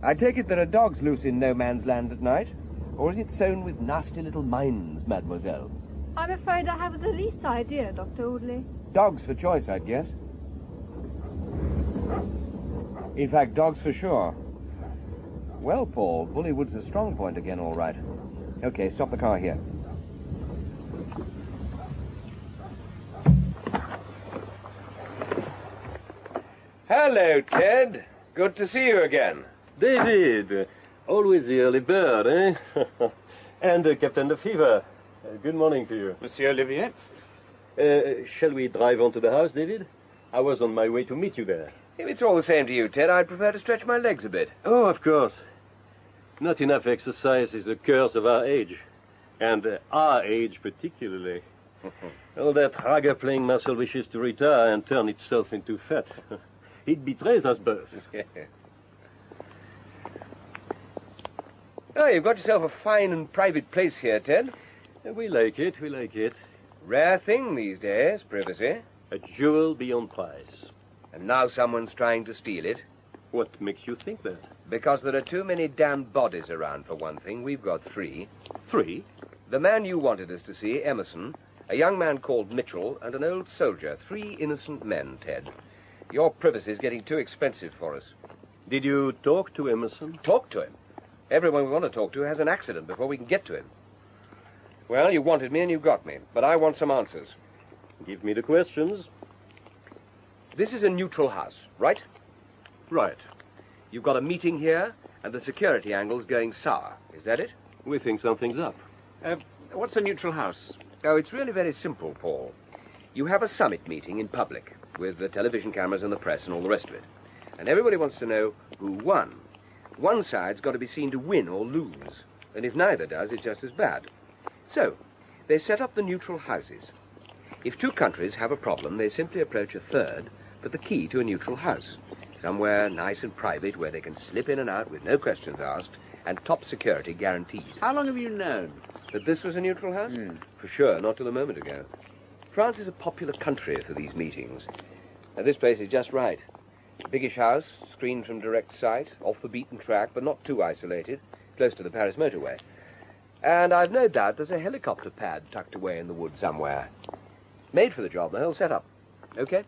I take it there are dogs loose in no man's land at night? Or is it sown with nasty little mines, mademoiselle? I'm afraid I haven't the least idea, Dr. Audley. Dogs for choice, I'd guess. In fact, dogs for sure. Well, Paul, Bullywood's a strong point again, all right. Okay, stop the car here. Hello, Ted. Good to see you again. David, always the early bird, eh? And Captain de Fever. Good morning to you. Monsieur Olivier? Shall we drive on to the house, David? I was on my way to meet you there. If it's all the same to you, Ted, I'd prefer to stretch my legs a bit. Oh, of course. Not enough exercise is a curse of our age. And our age particularly. All that raga playing muscle wishes to retire and turn itself into fat. It betrays us both. Oh, you've got yourself a fine and private place here, Ted. We like it, we like it. Rare thing these days, privacy. A jewel beyond price. And now someone's trying to steal it. What makes you think that? Because there are too many damned bodies around, for one thing. We've got 3. 3? The man you wanted us to see, Emerson, a young man called Mitchell, and an old soldier. 3 innocent men, Ted. Your privacy's getting too expensive for us. Did you talk to Emerson? Talk to him? Everyone we want to talk to has an accident before we can get to him. Well, you wanted me and you got me, but I want some answers. Give me the questions. This is a neutral house, right? Right. You've got a meeting here, and the security angle's going sour. Is that it? We think something's up. What's a neutral house? Oh, it's really very simple, Paul. You have a summit meeting in public, with the television cameras and the press and all the rest of it. And everybody wants to know who won. One side's got to be seen to win or lose, and if neither does, it's just as bad. So, they set up the neutral houses. If two countries have a problem, they simply approach a third for the key to a neutral house, somewhere nice and private where they can slip in and out with no questions asked and top security guaranteed. How long have you known? That this was a neutral house? For sure, not till a moment ago. France is a popular country for these meetings. Now, this place is just right. A biggish house, screened from direct sight, off the beaten track, but not too isolated, close to the Paris motorway. And I've no doubt there's a helicopter pad tucked away in the woods somewhere. Made for the job, the whole setup. Okay?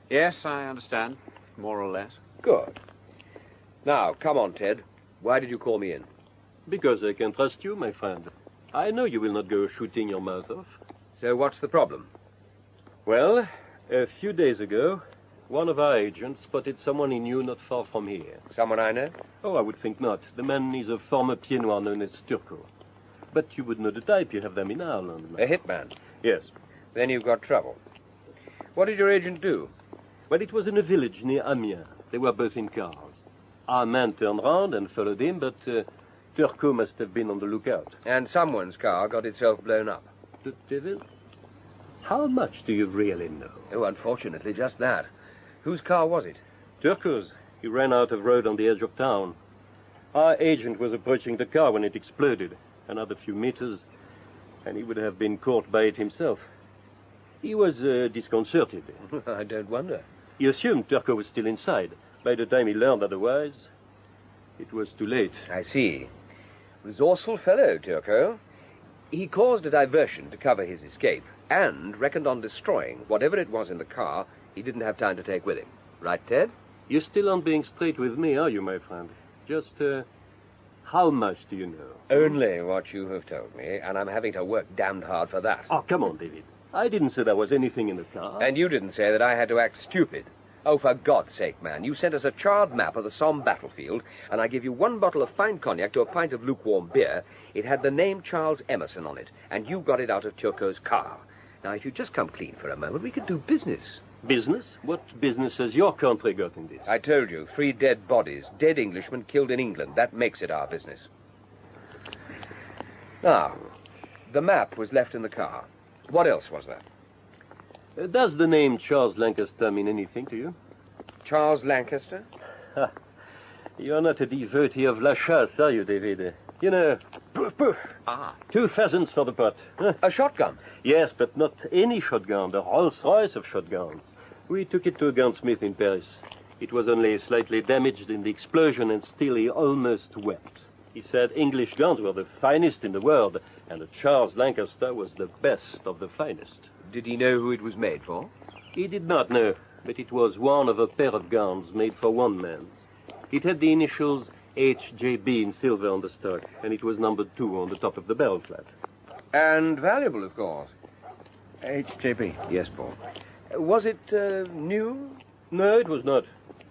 Yes, I understand. More or less. Good. Now, come on, Ted. Why did you call me in? Because I can trust you, my friend. I know you will not go shooting your mouth off. So what's the problem? Well, a few days ago, one of our agents spotted someone he knew not far from here. Someone I know? Oh, I would think not. The man is a former pied noir known as Turco. But you would know the type. You have them in Ireland. A hitman? Yes. Then you've got trouble. What did your agent do? Well, it was in a village near Amiens. They were both in cars. Our man turned round and followed him, but Turco must have been on the lookout. And someone's car got itself blown up. The devil? How much do you really know? Oh, unfortunately, just that. Whose car was it? Turco's. He ran out of road on the edge of town. Our agent was approaching the car when it exploded. Another few meters, and he would have been caught by it himself. He was disconcerted. I don't wonder. He assumed Turco was still inside. By the time he learned otherwise, it was too late. I see. Resourceful fellow, Turco. He caused a diversion to cover his escape, and reckoned on destroying whatever it was in the car he didn't have time to take with him. Right, Ted? You still aren't being straight with me, are you, my friend? Just, how much do you know? Only what you have told me, and I'm having to work damned hard for that. Oh, come on, David. I didn't say there was anything in the car. And you didn't say that I had to act stupid. Oh, for God's sake, man. You sent us a charred map of the Somme battlefield, and I give you one bottle of fine cognac to a pint of lukewarm beer. It had the name Charles Emerson on it, and you got it out of Turco's car. Now, if you just come clean for a moment, we could do business. Business? What business has your country got in this? I told you, 3 dead bodies, dead Englishmen killed in England. That makes it our business. Now, the map was left in the car. What else was there? Does the name Charles Lancaster mean anything to you? Charles Lancaster? You're not a devotee of la chasse, are you, David? You know, poof, poof. 2 pheasants for the pot. A shotgun? Yes, but not any shotgun, the Rolls-Royce of shotguns. We took it to a gunsmith in Paris. It was only slightly damaged in the explosion, and still he almost wept. He said English guns were the finest in the world, and that Charles Lancaster was the best of the finest. Did he know who it was made for? He did not know, but it was one of a pair of guns made for one man. It had the initials HJB in silver on the stock, and it was numbered 2 on the top of the barrel flap. And valuable, of course. HJB. Yes, Paul. Was it new? No, it was not.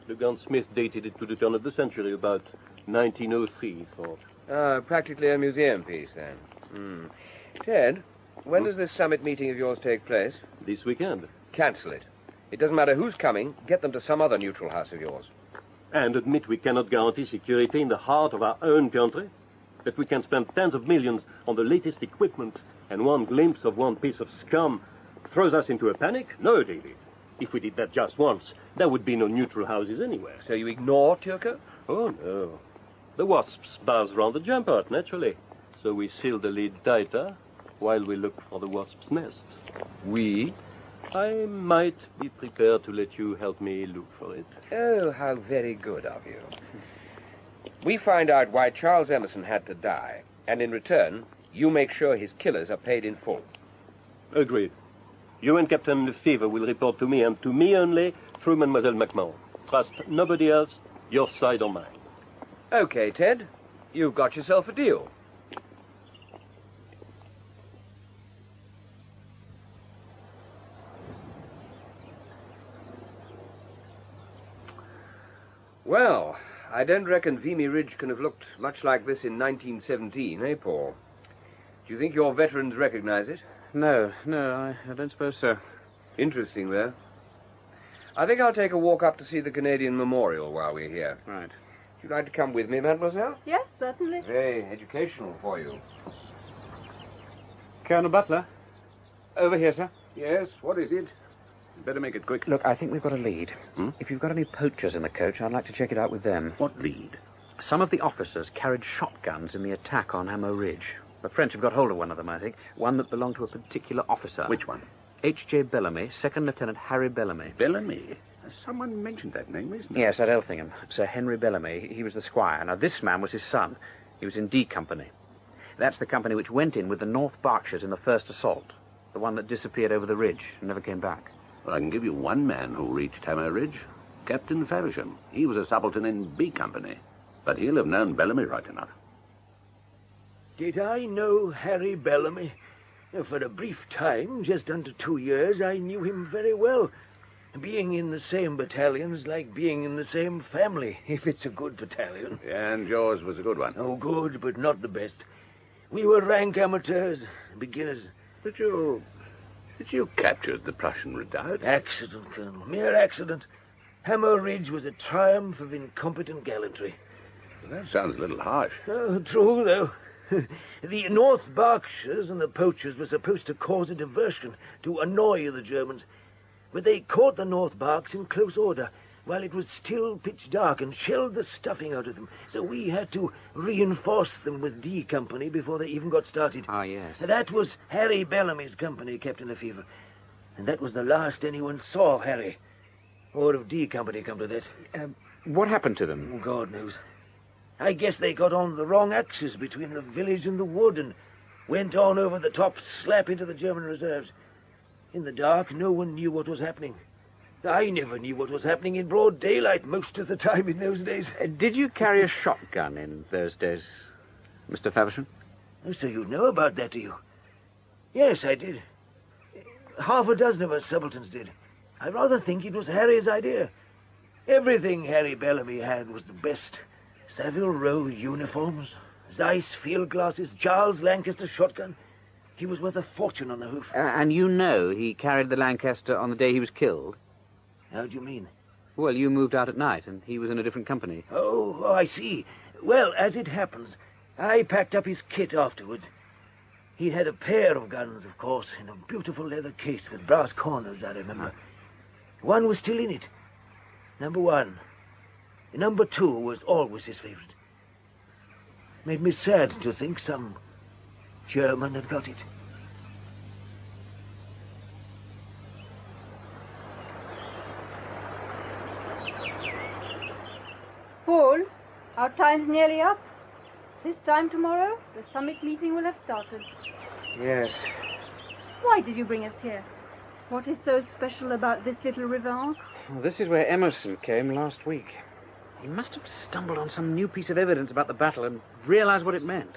The gunsmith dated it to the turn of the century, about 1903, he thought. Practically a museum piece, then. Ted, when does this summit meeting of yours take place? This weekend. Cancel it. It doesn't matter who's coming. Get them to some other neutral house of yours. And admit we cannot guarantee security in the heart of our own country? That we can spend tens of millions on the latest equipment, and one glimpse of one piece of scum throws us into a panic? No, David. If we did that just once, there would be no neutral houses anywhere. So you ignore Turco? Oh, no. The wasps buzz round the jump out, naturally. So we seal the lid tighter while we look for the wasp's nest. We? I might be prepared to let you help me look for it. Oh, how very good of you. We find out why Charles Emerson had to die, and in return, you make sure his killers are paid in full. Agreed. You and Captain Lefebvre will report to me, and to me only, through Mademoiselle MacMahon. Trust nobody else, your side or mine. Okay, Ted. You've got yourself a deal. Well, I don't reckon Vimy Ridge can have looked much like this in 1917, eh, Paul? Do you think your veterans recognize it? No, I don't suppose so. Interesting, though. I think I'll take a walk up to see the Canadian Memorial while we're here. Right. Would you like to come with me, mademoiselle? Yes, certainly. Very educational for you. Colonel Butler? Over here, sir. Yes, what is it? Better make it quick. Look, I think we've got a lead. If you've got any poachers in the coach, I'd like to check it out with them. What lead? Some of the officers carried shotguns in the attack on Hamo Ridge. The French have got hold of one of them, I think. One that belonged to a particular officer. Which one? H.J. Bellamy, Second Lieutenant Harry Bellamy. Bellamy? Someone mentioned that name recently. Yes, at Elthingham. Sir Henry Bellamy. He was the squire. Now, this man was his son. He was in D Company. That's the company which went in with the North Berkshires in the first assault. The one that disappeared over the ridge and never came back. Well, I can give you one man who reached Hamo Ridge. Captain Faversham. He was a subaltern in B Company. But he'll have known Bellamy right enough. Did I know Harry Bellamy? For a brief time, just under 2 years, I knew him very well. Being in the same battalion's like being in the same family, if it's a good battalion. And yours was a good one. Oh, good, but not the best. We were rank amateurs, beginners. But you captured the Prussian redoubt. Accident, Colonel, mere accident. Hamo Ridge was a triumph of incompetent gallantry. Well, that sounds a little harsh. Oh, true, though. The North Berkshires and the Poachers were supposed to cause a diversion to annoy the Germans, but they caught the North Berks in close order while it was still pitch dark and shelled the stuffing out of them. So we had to reinforce them with D Company before they even got started. Ah, yes. That was Harry Bellamy's company, Captain Lefevre. And that was the last anyone saw of Harry. Or of D Company, come to that. What happened to them? Oh, God knows. I guess they got on the wrong axis between the village and the wood and went on over the top slap into the German reserves. In the dark, no one knew what was happening. I never knew what was happening in broad daylight most of the time in those days. Did you carry a shotgun in those days, Mr. Faversham? Oh, so you know about that, do you? Yes, I did. Half a dozen of us subalterns did. I rather think it was Harry's idea. Everything Harry Bellamy had was the best. Savile Row uniforms, Zeiss field glasses, Charles Lancaster shotgun. He was worth a fortune on the hoof. And you know he carried the Lancaster on the day he was killed? How do you mean? Well, you moved out at night, and he was in a different company. Oh, I see. Well, as it happens, I packed up his kit afterwards. He had a pair of guns, of course, in a beautiful leather case with brass corners, I remember. One was still in it. Number 1. Number 2 was always his favorite. Made me sad to think some German had got it. Paul, our time's nearly up. This time tomorrow, the summit meeting will have started. Yes. Why did you bring us here? What is so special about this little river Ancre? Well, this is where Emerson came last week. He must have stumbled on some new piece of evidence about the battle and realized what it meant.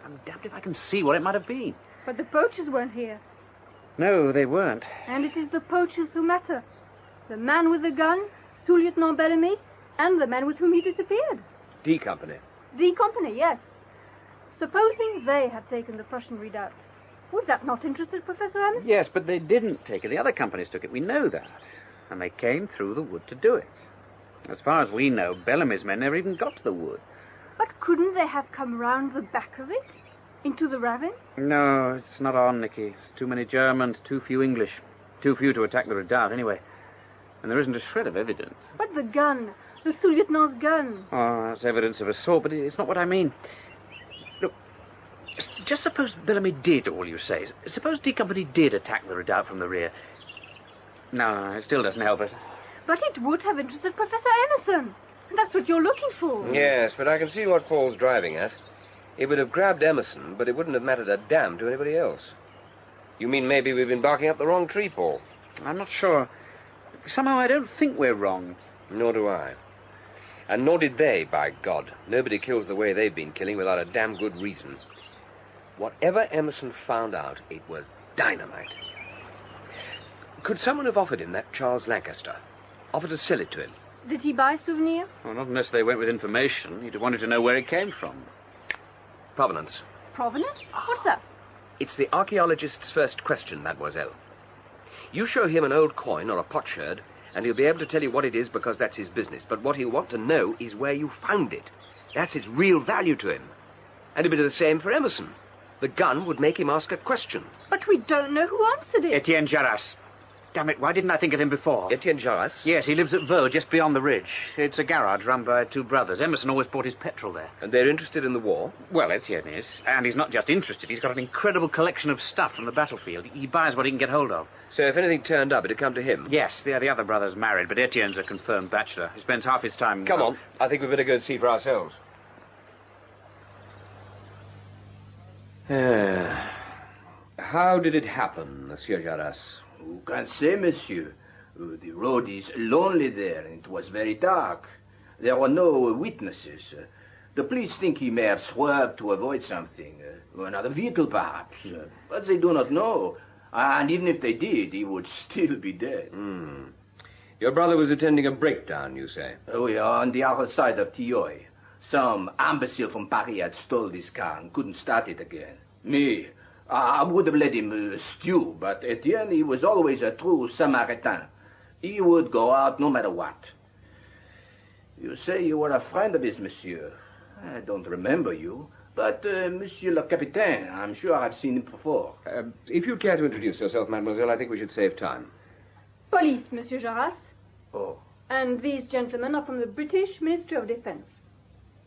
I'm damned if I can see what it might have been. But the poachers weren't here. No, they weren't. And it is the poachers who matter. The man with the gun, Sous-Lieutenant Bellamy, and the man with whom he disappeared. D Company. D Company, yes. Supposing they had taken the Prussian redoubt, would that not interest Professor Emerson? Yes, but they didn't take it. The other companies took it. We know that. And they came through the wood to do it. As far as we know, Bellamy's men never even got to the wood. But couldn't they have come round the back of it? Into the ravine? No, it's not on, Nicky. There's too many Germans, too few English. Too few to attack the redoubt, anyway. And there isn't a shred of evidence. But the gun, the Sous-Lieutenant's gun. Oh, that's evidence of assault, but it's not what I mean. Look, just suppose Bellamy did all you say. Suppose D Company did attack the redoubt from the rear. No, it still doesn't help us. But it would have interested Professor Emerson. That's what you're looking for. Yes, but I can see what Paul's driving at. It would have grabbed Emerson, but it wouldn't have mattered a damn to anybody else. You mean maybe we've been barking up the wrong tree, Paul? I'm not sure. Somehow I don't think we're wrong. Nor do I. And nor did they, by God. Nobody kills the way they've been killing without a damn good reason. Whatever Emerson found out, it was dynamite. Could someone have offered him that Charles Lancaster? Offered to sell it to him? Did he buy souvenirs? Well, not unless they went with information. He'd have wanted to know where it came from. Provenance. Provenance? What's that? It's the archaeologist's first question, mademoiselle. You show him an old coin or a potsherd, and he'll be able to tell you what it is because that's his business. But what he'll want to know is where you found it. That's its real value to him. And it'd be the same for Emerson. The gun would make him ask a question. But we don't know who answered it. Etienne Jarras. Damn it, why didn't I think of him before? Etienne Jarras? Yes, he lives at Vaux, just beyond the ridge. It's a garage run by two brothers. Emerson always bought his petrol there. And they're interested in the war? Well, Etienne is. And he's not just interested. He's got an incredible collection of stuff from the battlefield. He buys what he can get hold of. So if anything turned up, it'd come to him? Yes, the other brother's married, but Etienne's a confirmed bachelor. He spends half his time... Come on. I think we'd better go and see for ourselves. How did it happen, Monsieur Jarras? Who can say, monsieur? The road is lonely there, and it was very dark. There were no witnesses. The police think he may have swerved to avoid something. Another vehicle, perhaps. But they do not know. And even if they did, he would still be dead. Your brother was attending a breakdown, you say? Oh, yeah, on the other side of Tilleuil. Some imbecile from Paris had stole this car and couldn't start it again. Me, I would have let him stew, but Etienne, he was always a true Samaritan. He would go out no matter what. You say you were a friend of his, monsieur. I don't remember you, but Monsieur le Capitaine, I'm sure I've seen him before. If you'd care to introduce yourself, mademoiselle, I think we should save time. Police, Monsieur Jarras. Oh. And these gentlemen are from the British Ministry of Defense.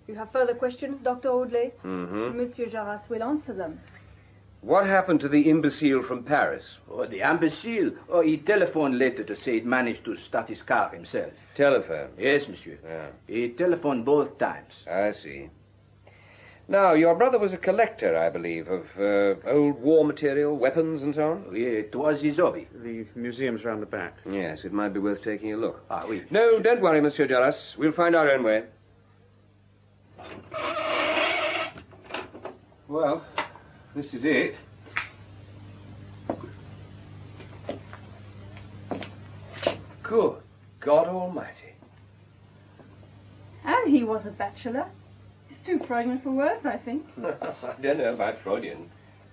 You have further questions, Dr. Audley? Monsieur Jarras will answer them. What happened to the imbecile from Paris? Oh, the imbecile? Oh, he telephoned later to say he'd managed to start his car himself. Telephone? Yes, monsieur. Yeah. He telephoned both times. I see. Now, your brother was a collector, I believe, of old war material, weapons and so on? Oh, yeah, it was his hobby. The museum's round the back. Yes, it might be worth taking a look. Ah, oui. No, don't worry, Monsieur Jarras. We'll find our own way. Well, this is it. Good God Almighty. And he was a bachelor. He's too pregnant for words, I think. I don't know about Freudian,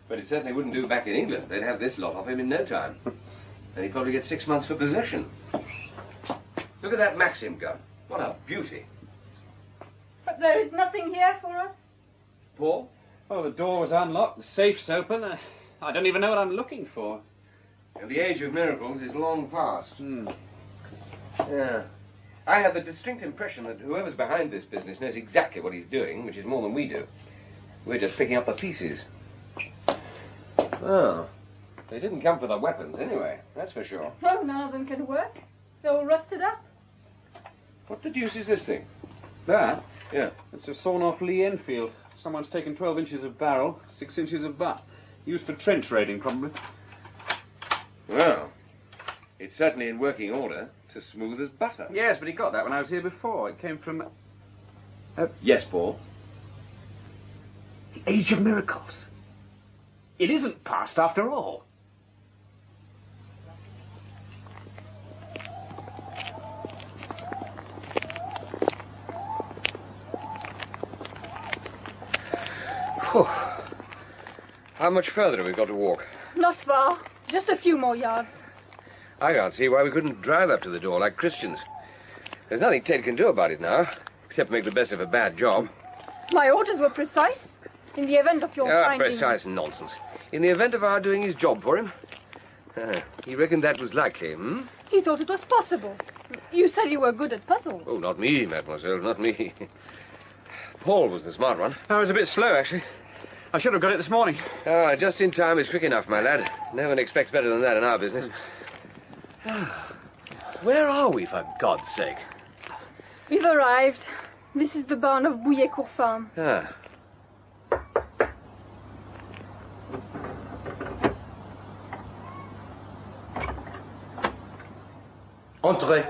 but it certainly wouldn't do back in England. They'd have this lot of him in no time. And he'd probably get 6 months for possession. Look at that Maxim gun. What a beauty. But there is nothing here for us. Paul? Oh, the door was unlocked, the safe's open. I don't even know what I'm looking for. And the age of miracles is long past. Yeah. I have the distinct impression that whoever's behind this business knows exactly what he's doing, which is more than we do. We're just picking up the pieces. Well, they didn't come for the weapons anyway, that's for sure. No, none of them can work. They're all rusted up. What the deuce is this thing? That? Yeah. It's a sawn-off Lee Enfield. Someone's taken 12 inches of barrel, 6 inches of butt. Used for trench raiding, probably. Well, it's certainly in working order, to smooth as butter. Yes, but he got that when I was here before. It came from... Yes, Paul? The age of miracles. It isn't past after all. Whew. How much further have we got to walk? Not far. Just a few more yards. I can't see why we couldn't drive up to the door like Christians. There's nothing Ted can do about it now, except make the best of a bad job. My orders were precise. In the event of your finding... Precise nonsense. In the event of our doing his job for him? He reckoned that was likely, hmm? He thought it was possible. You said you were good at puzzles. Oh, not me, mademoiselle, not me. Paul was the smart one. I was a bit slow, actually. I should have got it this morning. Ah, just in time is quick enough, my lad. No one expects better than that in our business. Where are we, for God's sake? We've arrived. This is the barn of Bouillet-Court Farm. Ah. Entrez.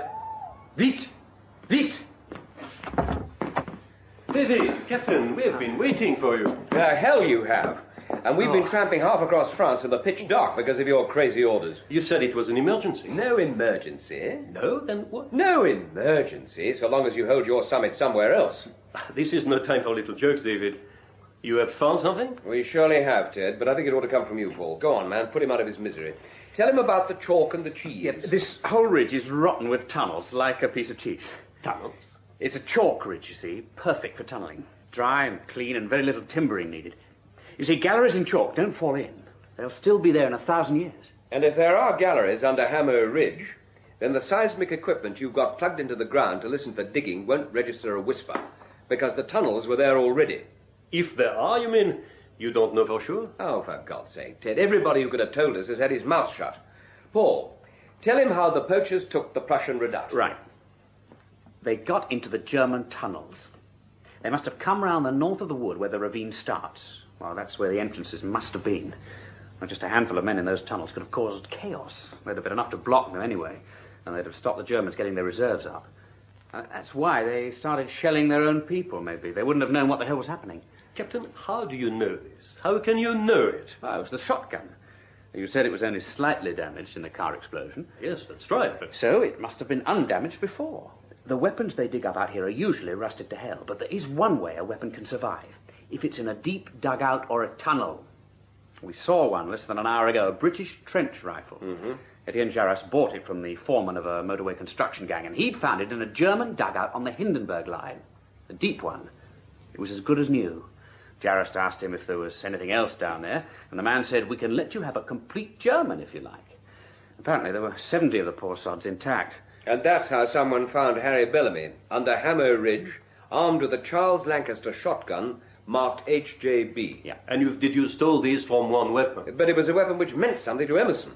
Vite! Vite! David, Captain, we have been waiting for you. Hell you have. And we've been tramping half across France in the pitch dark because of your crazy orders. You said it was an emergency. No emergency. No? Then what? No emergency, so long as you hold your summit somewhere else. This is no time for little jokes, David. You have found something? We surely have, Ted, but I think it ought to come from you, Paul. Go on, man, put him out of his misery. Tell him about the chalk and the cheese. Yeah, this whole ridge is rotten with tunnels, like a piece of cheese. Tunnels? It's a chalk ridge, you see, perfect for tunnelling. Dry and clean and very little timbering needed. You see, galleries in chalk don't fall in. They'll still be there in 1,000 years. And if there are galleries under Hammer Ridge, then the seismic equipment you've got plugged into the ground to listen for digging won't register a whisper, because the tunnels were there already. If there are, you mean you don't know for sure? Oh, for God's sake, Ted, everybody who could have told us has had his mouth shut. Paul, tell him how the poachers took the Prussian redoubt. Right. They got into the German tunnels. They must have come round the north of the wood where the ravine starts. Well, that's where the entrances must have been. Well, just a handful of men in those tunnels could have caused chaos. They'd have been enough to block them anyway, and they'd have stopped the Germans getting their reserves up. That's why they started shelling their own people, maybe. They wouldn't have known what the hell was happening. Captain, how do you know this? How can you know it? Well, it was the shotgun. You said it was only slightly damaged in the car explosion. Yes, that's right, but... So it must have been undamaged before. The weapons they dig up out here are usually rusted to hell, but there is one way a weapon can survive. If it's in a deep dugout or a tunnel. We saw one less than an hour ago, a British trench rifle. Mm-hmm. Etienne Jarras bought it from the foreman of a motorway construction gang, and he'd found it in a German dugout on the Hindenburg line. A deep one. It was as good as new. Jarras asked him if there was anything else down there, and the man said, "We can let you have a complete German if you like." Apparently there were 70 of the poor sods intact. And that's how someone found Harry Bellamy under Hammer Ridge, armed with a Charles Lancaster shotgun marked HJB. Yeah. And you've deduced all these from one weapon? But it was a weapon which meant something to Emerson.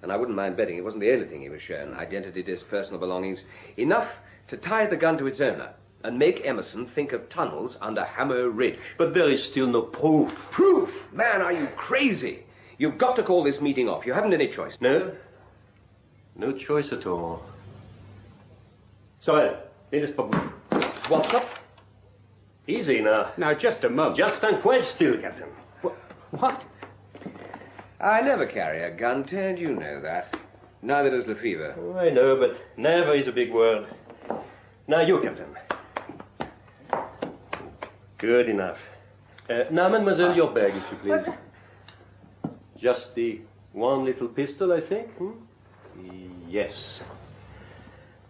And I wouldn't mind betting it wasn't the only thing he was shown. Identity, disc, personal belongings. Enough to tie the gun to its owner and make Emerson think of tunnels under Hammer Ridge. But there is still no proof. Proof? Man, are you crazy? You've got to call this meeting off. You haven't any choice. No? No choice at all. Sorel, hier is pas What's up? Easy now. Now, just a moment. Just stand quite still, Captain. What? I never carry a gun, Ted. You know that. Neither does Lefevre. Oh, I know, but never is a big word. Now you, Captain. Good enough. Now, mademoiselle, your bag, if you please. Just the one little pistol, I think? Yes.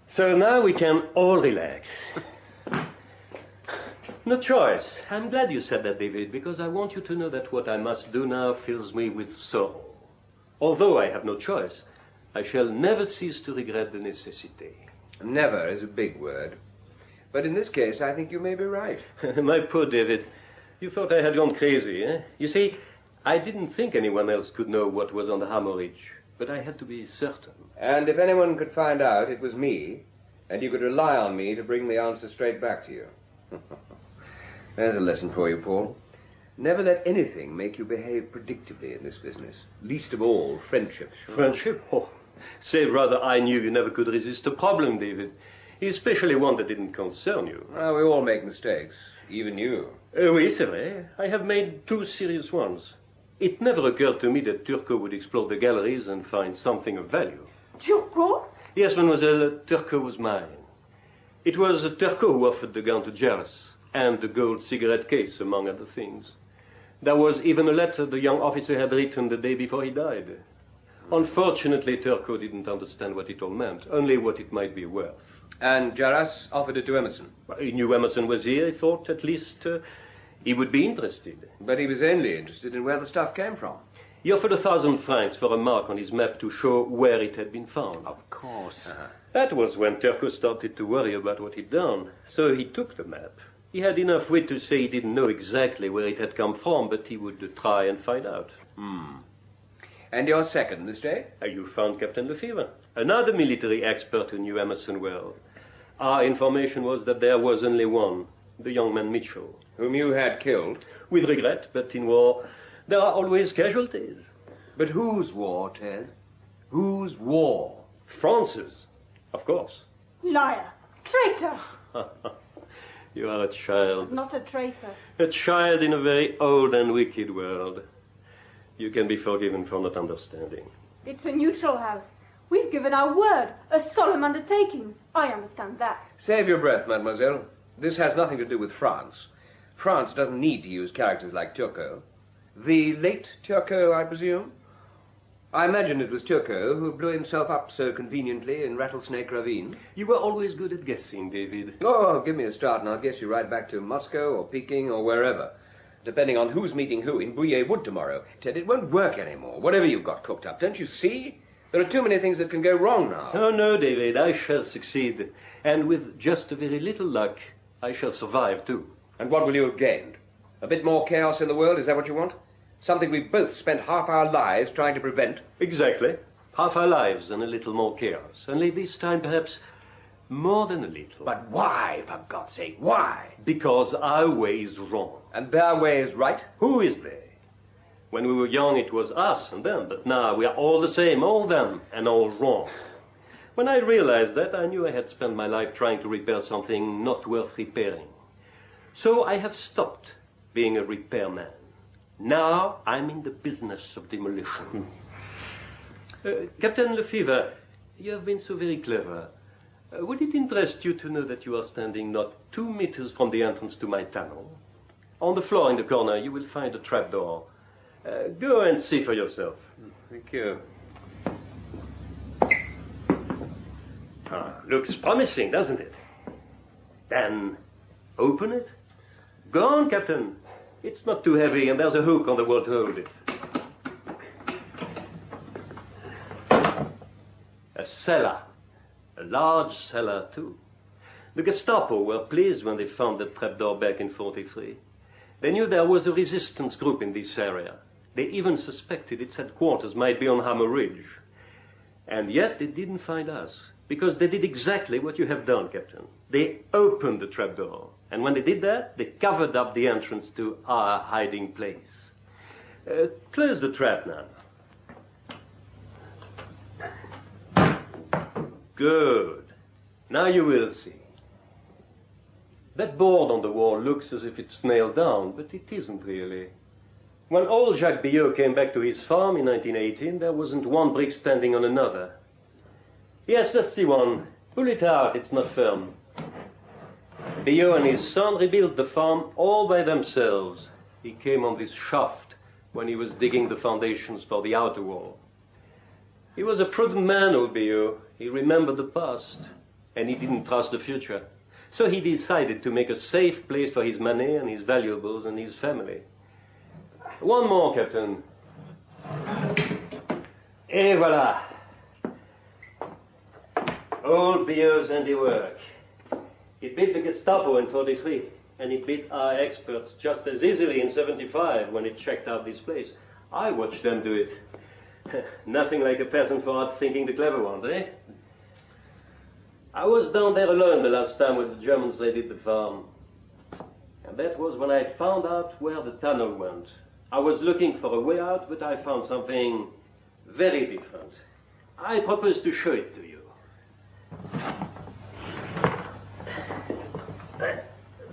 So now we can all relax. No choice. I'm glad you said that, David, because I want you to know that what I must do now fills me with sorrow. Although I have no choice, I shall never cease to regret the necessity. Never is a big word. But in this case, I think you may be right. My poor David, you thought I had gone crazy, eh? You see, I didn't think anyone else could know what was on the Hammer Ridge, but I had to be certain. And if anyone could find out, it was me, and you could rely on me to bring the answer straight back to you. There's a lesson for you, Paul. Never let anything make you behave predictably in this business. Least of all, friendship. Friendship? Oh, say rather I knew you never could resist a problem, David. Especially one that didn't concern you. Well, we all make mistakes. Even you. Oui, c'est vrai. I have made 2 serious ones. It never occurred to me that Turco would explore the galleries and find something of value. Turco? Yes, mademoiselle, Turco was mine. It was Turco who offered the gun to Jarras, and the gold cigarette case, among other things. There was even a letter the young officer had written the day before he died. Unfortunately, Turco didn't understand what it all meant, only what it might be worth. And Jarras offered it to Emerson? Well, he knew Emerson was here. He thought at least he would be interested. But he was only interested in where the stuff came from. He offered 1,000 francs for a mark on his map to show where it had been found. Of course. That was when Turco started to worry about what he'd done. So he took the map. He had enough wit to say he didn't know exactly where it had come from, but he would try and find out. And your second mistake? You found Captain Lefevre, another military expert who knew Emerson well. Our information was that there was only one, the young man Mitchell. Whom you had killed? With regret, but in war, there are always casualties. But whose war, Ted? Whose war? France's. Of course. Liar. Traitor. You are a child. Not a traitor. A child in a very old and wicked world. You can be forgiven for not understanding. It's a neutral house. We've given our word, a solemn undertaking. I understand that. Save your breath, mademoiselle. This has nothing to do with France. France doesn't need to use characters like Turco. The late Turco, I presume? I imagine it was Turco who blew himself up so conveniently in Rattlesnake Ravine. You were always good at guessing, David. Oh, give me a start and I'll guess you right back to Moscow or Peking or wherever. Depending on who's meeting who in Bouillet Wood tomorrow. Ted, it won't work anymore, whatever you've got cooked up. Don't you see? There are too many things that can go wrong now. Oh, no, David, I shall succeed. And with just a very little luck, I shall survive, too. And what will you have gained? A bit more chaos in the world, is that what you want? Something we've both spent half our lives trying to prevent? Exactly. Half our lives and a little more chaos. Only this time, perhaps, more than a little. But why, for God's sake, why? Because our way is wrong. And their way is right? Who is they? When we were young, it was us and them, but now we are all the same, all them, and all wrong. When I realized that, I knew I had spent my life trying to repair something not worth repairing. So I have stopped being a repairman. Now I'm in the business of demolition. Captain Lefevre, you have been so very clever. Would it interest you to know that you are standing not 2 meters from the entrance to my tunnel? On the floor in the corner, you will find a trapdoor. Go and see for yourself. Thank you. Looks promising, doesn't it? Then open it. Go on, Captain. It's not too heavy, and there's a hook on the wall to hold it. A cellar. A large cellar, too. The Gestapo were pleased when they found the trapdoor back in 43. They knew there was a resistance group in this area. They even suspected its headquarters might be on Hammer Ridge. And yet they didn't find us, because they did exactly what you have done, Captain. They opened the trapdoor, and when they did that, they covered up the entrance to our hiding place. Close the trap now. Good. Now you will see. That board on the wall looks as if it's nailed down, but it isn't really. When old Jacques Billot came back to his farm in 1918, there wasn't one brick standing on another. Yes, that's the one. Pull it out, it's not firm. Billot and his son rebuilt the farm all by themselves. He came on this shaft when he was digging the foundations for the outer wall. He was a prudent man, old Billot. He remembered the past, and he didn't trust the future. So he decided to make a safe place for his money and his valuables and his family. One more, Captain. Et voilà. Old Billot's handiwork. He beat the Gestapo in 43, and he beat our experts just as easily in 75 when he checked out this place. I watched them do it. Nothing like a peasant for outthinking the clever ones, eh? I was down there alone the last time with the Germans raided the farm. And that was when I found out where the tunnel went. I was looking for a way out, but I found something very different. I propose to show it to you.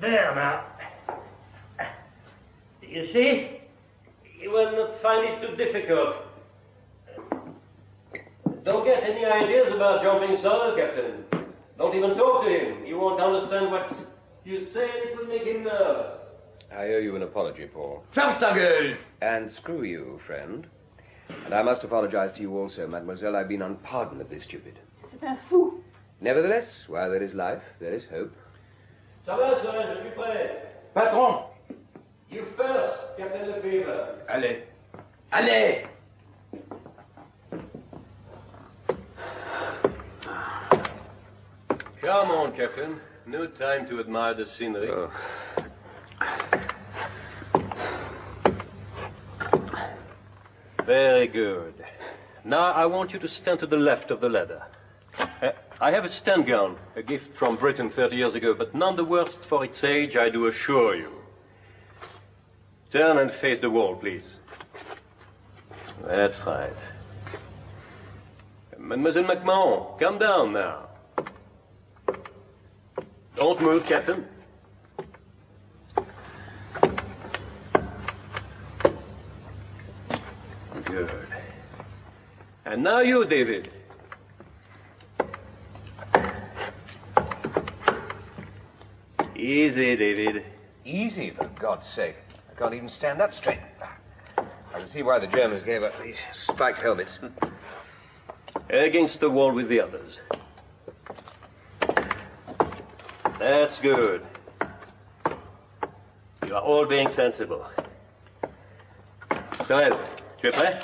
There now. You see? You will not find it too difficult. Don't get any ideas about jumping soil, Captain. Don't even talk to him. He won't understand what you say, and it will make him nervous. I owe you an apology, Paul. Ferme ta gueule! And screw you, friend. And I must apologize to you also, mademoiselle. I've been unpardonably stupid. C'est un fou. Nevertheless, while there is life, there is hope. Ça va, je suis prêt. Patron! You first, Captain Lefevre. Allez. Allez! Come on, Captain. No time to admire the scenery. Oh. Very good. Now I want you to stand to the left of the ladder. I have a stand gun, a gift from Britain 30 years ago, but none the worse for its age, I do assure you. Turn and face the wall, please. That's right. Mademoiselle MacMahon, come down now. Don't move, Captain. Good. And now you, David. Easy, David. Easy, for God's sake. I can't even stand up straight. I can see why the Germans gave up these spiked helmets. Against the wall with the others. That's good. You are all being sensible. So, tu es prêt?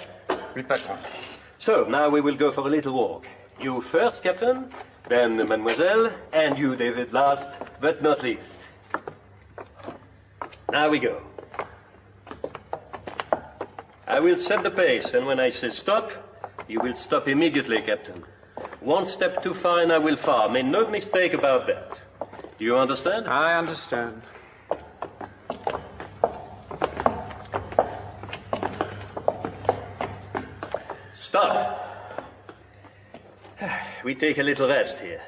Oui, patron. So, now we will go for a little walk. You first, Captain, then Mademoiselle, and you, David, last but not least. Now we go. I will set the pace, and when I say stop, you will stop immediately, Captain. One step too far and I will fall. Make no mistake about that. Do you understand? I understand. Stop. We take a little rest here.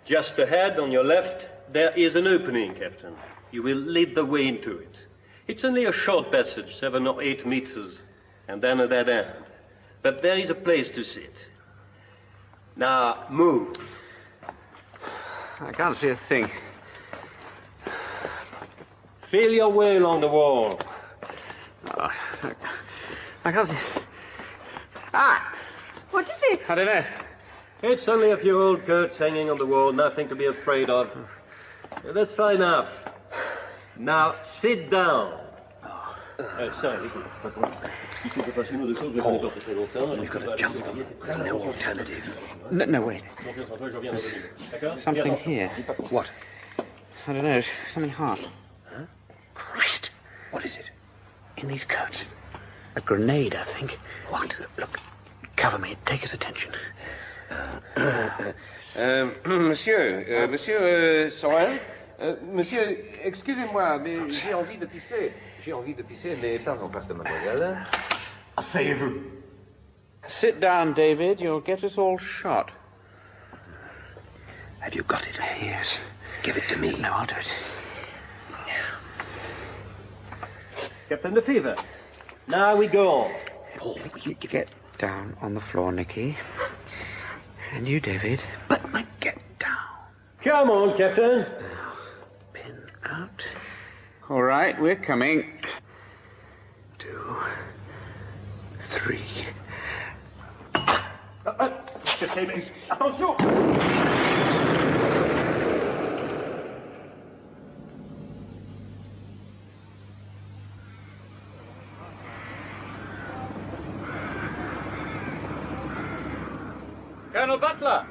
Just ahead, on your left, there is an opening, Captain. You will lead the way into it. It's only a short passage, 7 or 8 meters, and then a dead end. But there is a place to sit. Now, move. I can't see a thing. Feel your way along the wall. Oh, I can't see. Ah! What is it? I don't know. It's only a few old coats hanging on the wall, nothing to be afraid of. That's fine enough. Now, sit down. Sorry. We've got to jump them. There's no alternative. No, wait. There's something here. What? I don't know. Something hard. Huh? Christ! What is it? In these coats. A grenade, I think. What? Look. Cover me. Take his attention. Monsieur Sorin, monsieur, excusez-moi, mais j'ai envie de pisser. J'ai envie de pisser, mais pas en face de mademoiselle. Asseyez-vous. Sit down, David. You'll get us all shot. Have you got it? Yes. Give it to me. No, I'll do it. Captain Lefevre. Now we go on. Paul, you get down on the floor, Nicky. And you, David. But get down. Come on, Captain. Now, pin out. All right, we're coming. 2, 3. Attention! Colonel Butler!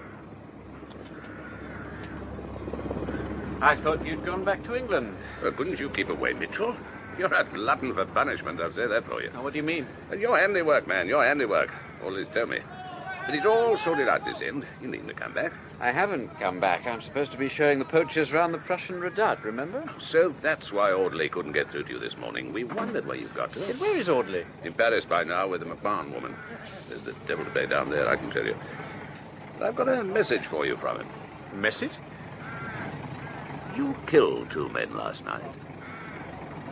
I thought you'd gone back to England. Couldn't you keep away, Mitchell? You're a glutton for punishment, I'll say that for you. Now, what do you mean? Your handiwork, man, your handiwork. Always tell me. But it's all sorted out this end. You needn't come back. I haven't come back. I'm supposed to be showing the poachers round the Prussian redoubt, remember? So that's why Audley couldn't get through to you this morning. We wondered where you've got to. Where is Audley? In Paris by now with the McMahon woman. There's the devil to pay down there, I can tell you. I've got a message for you from him. Message? You killed 2 men last night.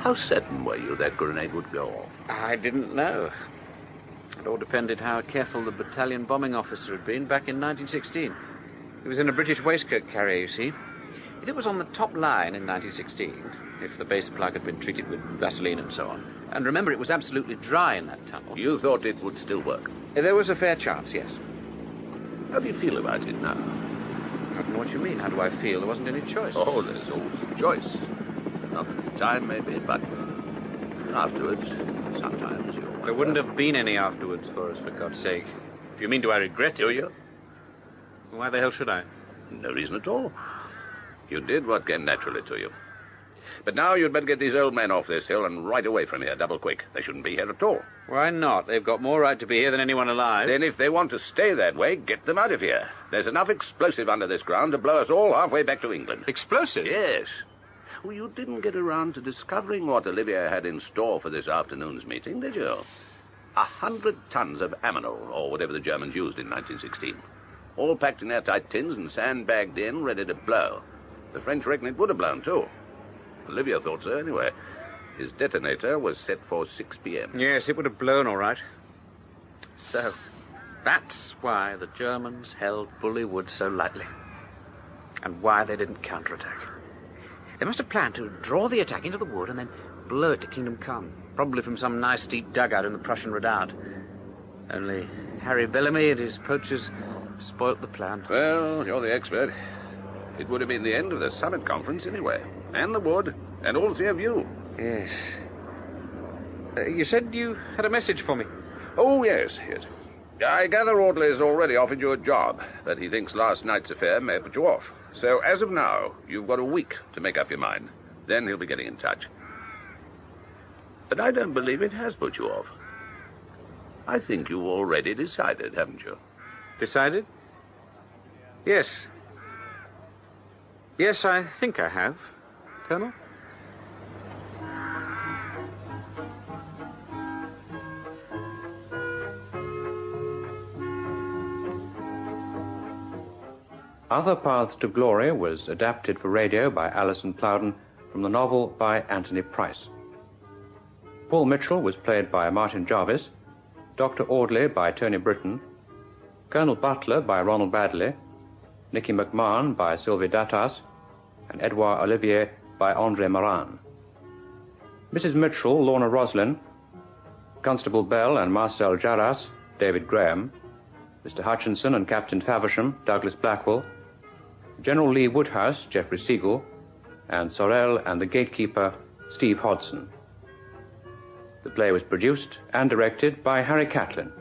How certain were you that grenade would go off? I didn't know. It all depended how careful the battalion bombing officer had been back in 1916. He was in a British waistcoat carrier, you see. If it was on the top line in 1916, if the base plug had been treated with Vaseline and so on, and remember, it was absolutely dry in that tunnel. You thought it would still work? There was a fair chance, yes. How do you feel about it now? I don't know what you mean. How do I feel? There wasn't any choice. Oh, there's always a choice. Not at the time, maybe, but afterwards, sometimes you... There wouldn't have been any afterwards for us, for God's sake. If you mean, do I regret it? Do you? Why the hell should I? No reason at all. You did what came naturally to you. But now you'd better get these old men off this hill and right away from here, double quick. They shouldn't be here at all. Why not? They've got more right to be here than anyone alive. Then if they want to stay that way, get them out of here. There's enough explosive under this ground to blow us all halfway back to England. Explosive? Yes. Well, you didn't get around to discovering what Olivier had in store for this afternoon's meeting, did you? 100 tons of aminal, or whatever the Germans used in 1916. All packed in airtight tins and sandbagged in, ready to blow. The French reckon it would have blown, too. Olivia thought so, anyway. His detonator was set for 6 p.m. Yes, it would have blown all right. So, that's why the Germans held Bully Wood so lightly. And why they didn't counterattack. They must have planned to draw the attack into the wood and then blow it to Kingdom Come. Probably from some nice deep dugout in the Prussian redoubt. Only Harry Bellamy and his poachers spoilt the plan. Well, you're the expert. It would have been the end of the summit conference anyway. And the wood, and all 3 of you. Yes. You said you had a message for me. Oh, yes. I gather Audley's already offered you a job, but he thinks last night's affair may put you off. So, as of now, you've got a week to make up your mind. Then he'll be getting in touch. But I don't believe it has put you off. I think you've already decided, haven't you? Decided? Yes. Yes, I think I have, Colonel. Other Paths to Glory was adapted for radio by Alison Plowden from the novel by Anthony Price. Paul Mitchell was played by Martin Jarvis, Dr. Audley by Tony Britton, Colonel Butler by Ronald Badley, Nicky McMahon by Sylvie Datas, and Edouard Olivier by André Morin. Mrs. Mitchell, Lorna Roslin, Constable Bell and Marcel Jarras, David Graham, Mr. Hutchinson and Captain Faversham, Douglas Blackwell, General Lee Woodhouse, Geoffrey Siegel, and Sorel and the Gatekeeper, Steve Hodson. The play was produced and directed by Harry Catlin.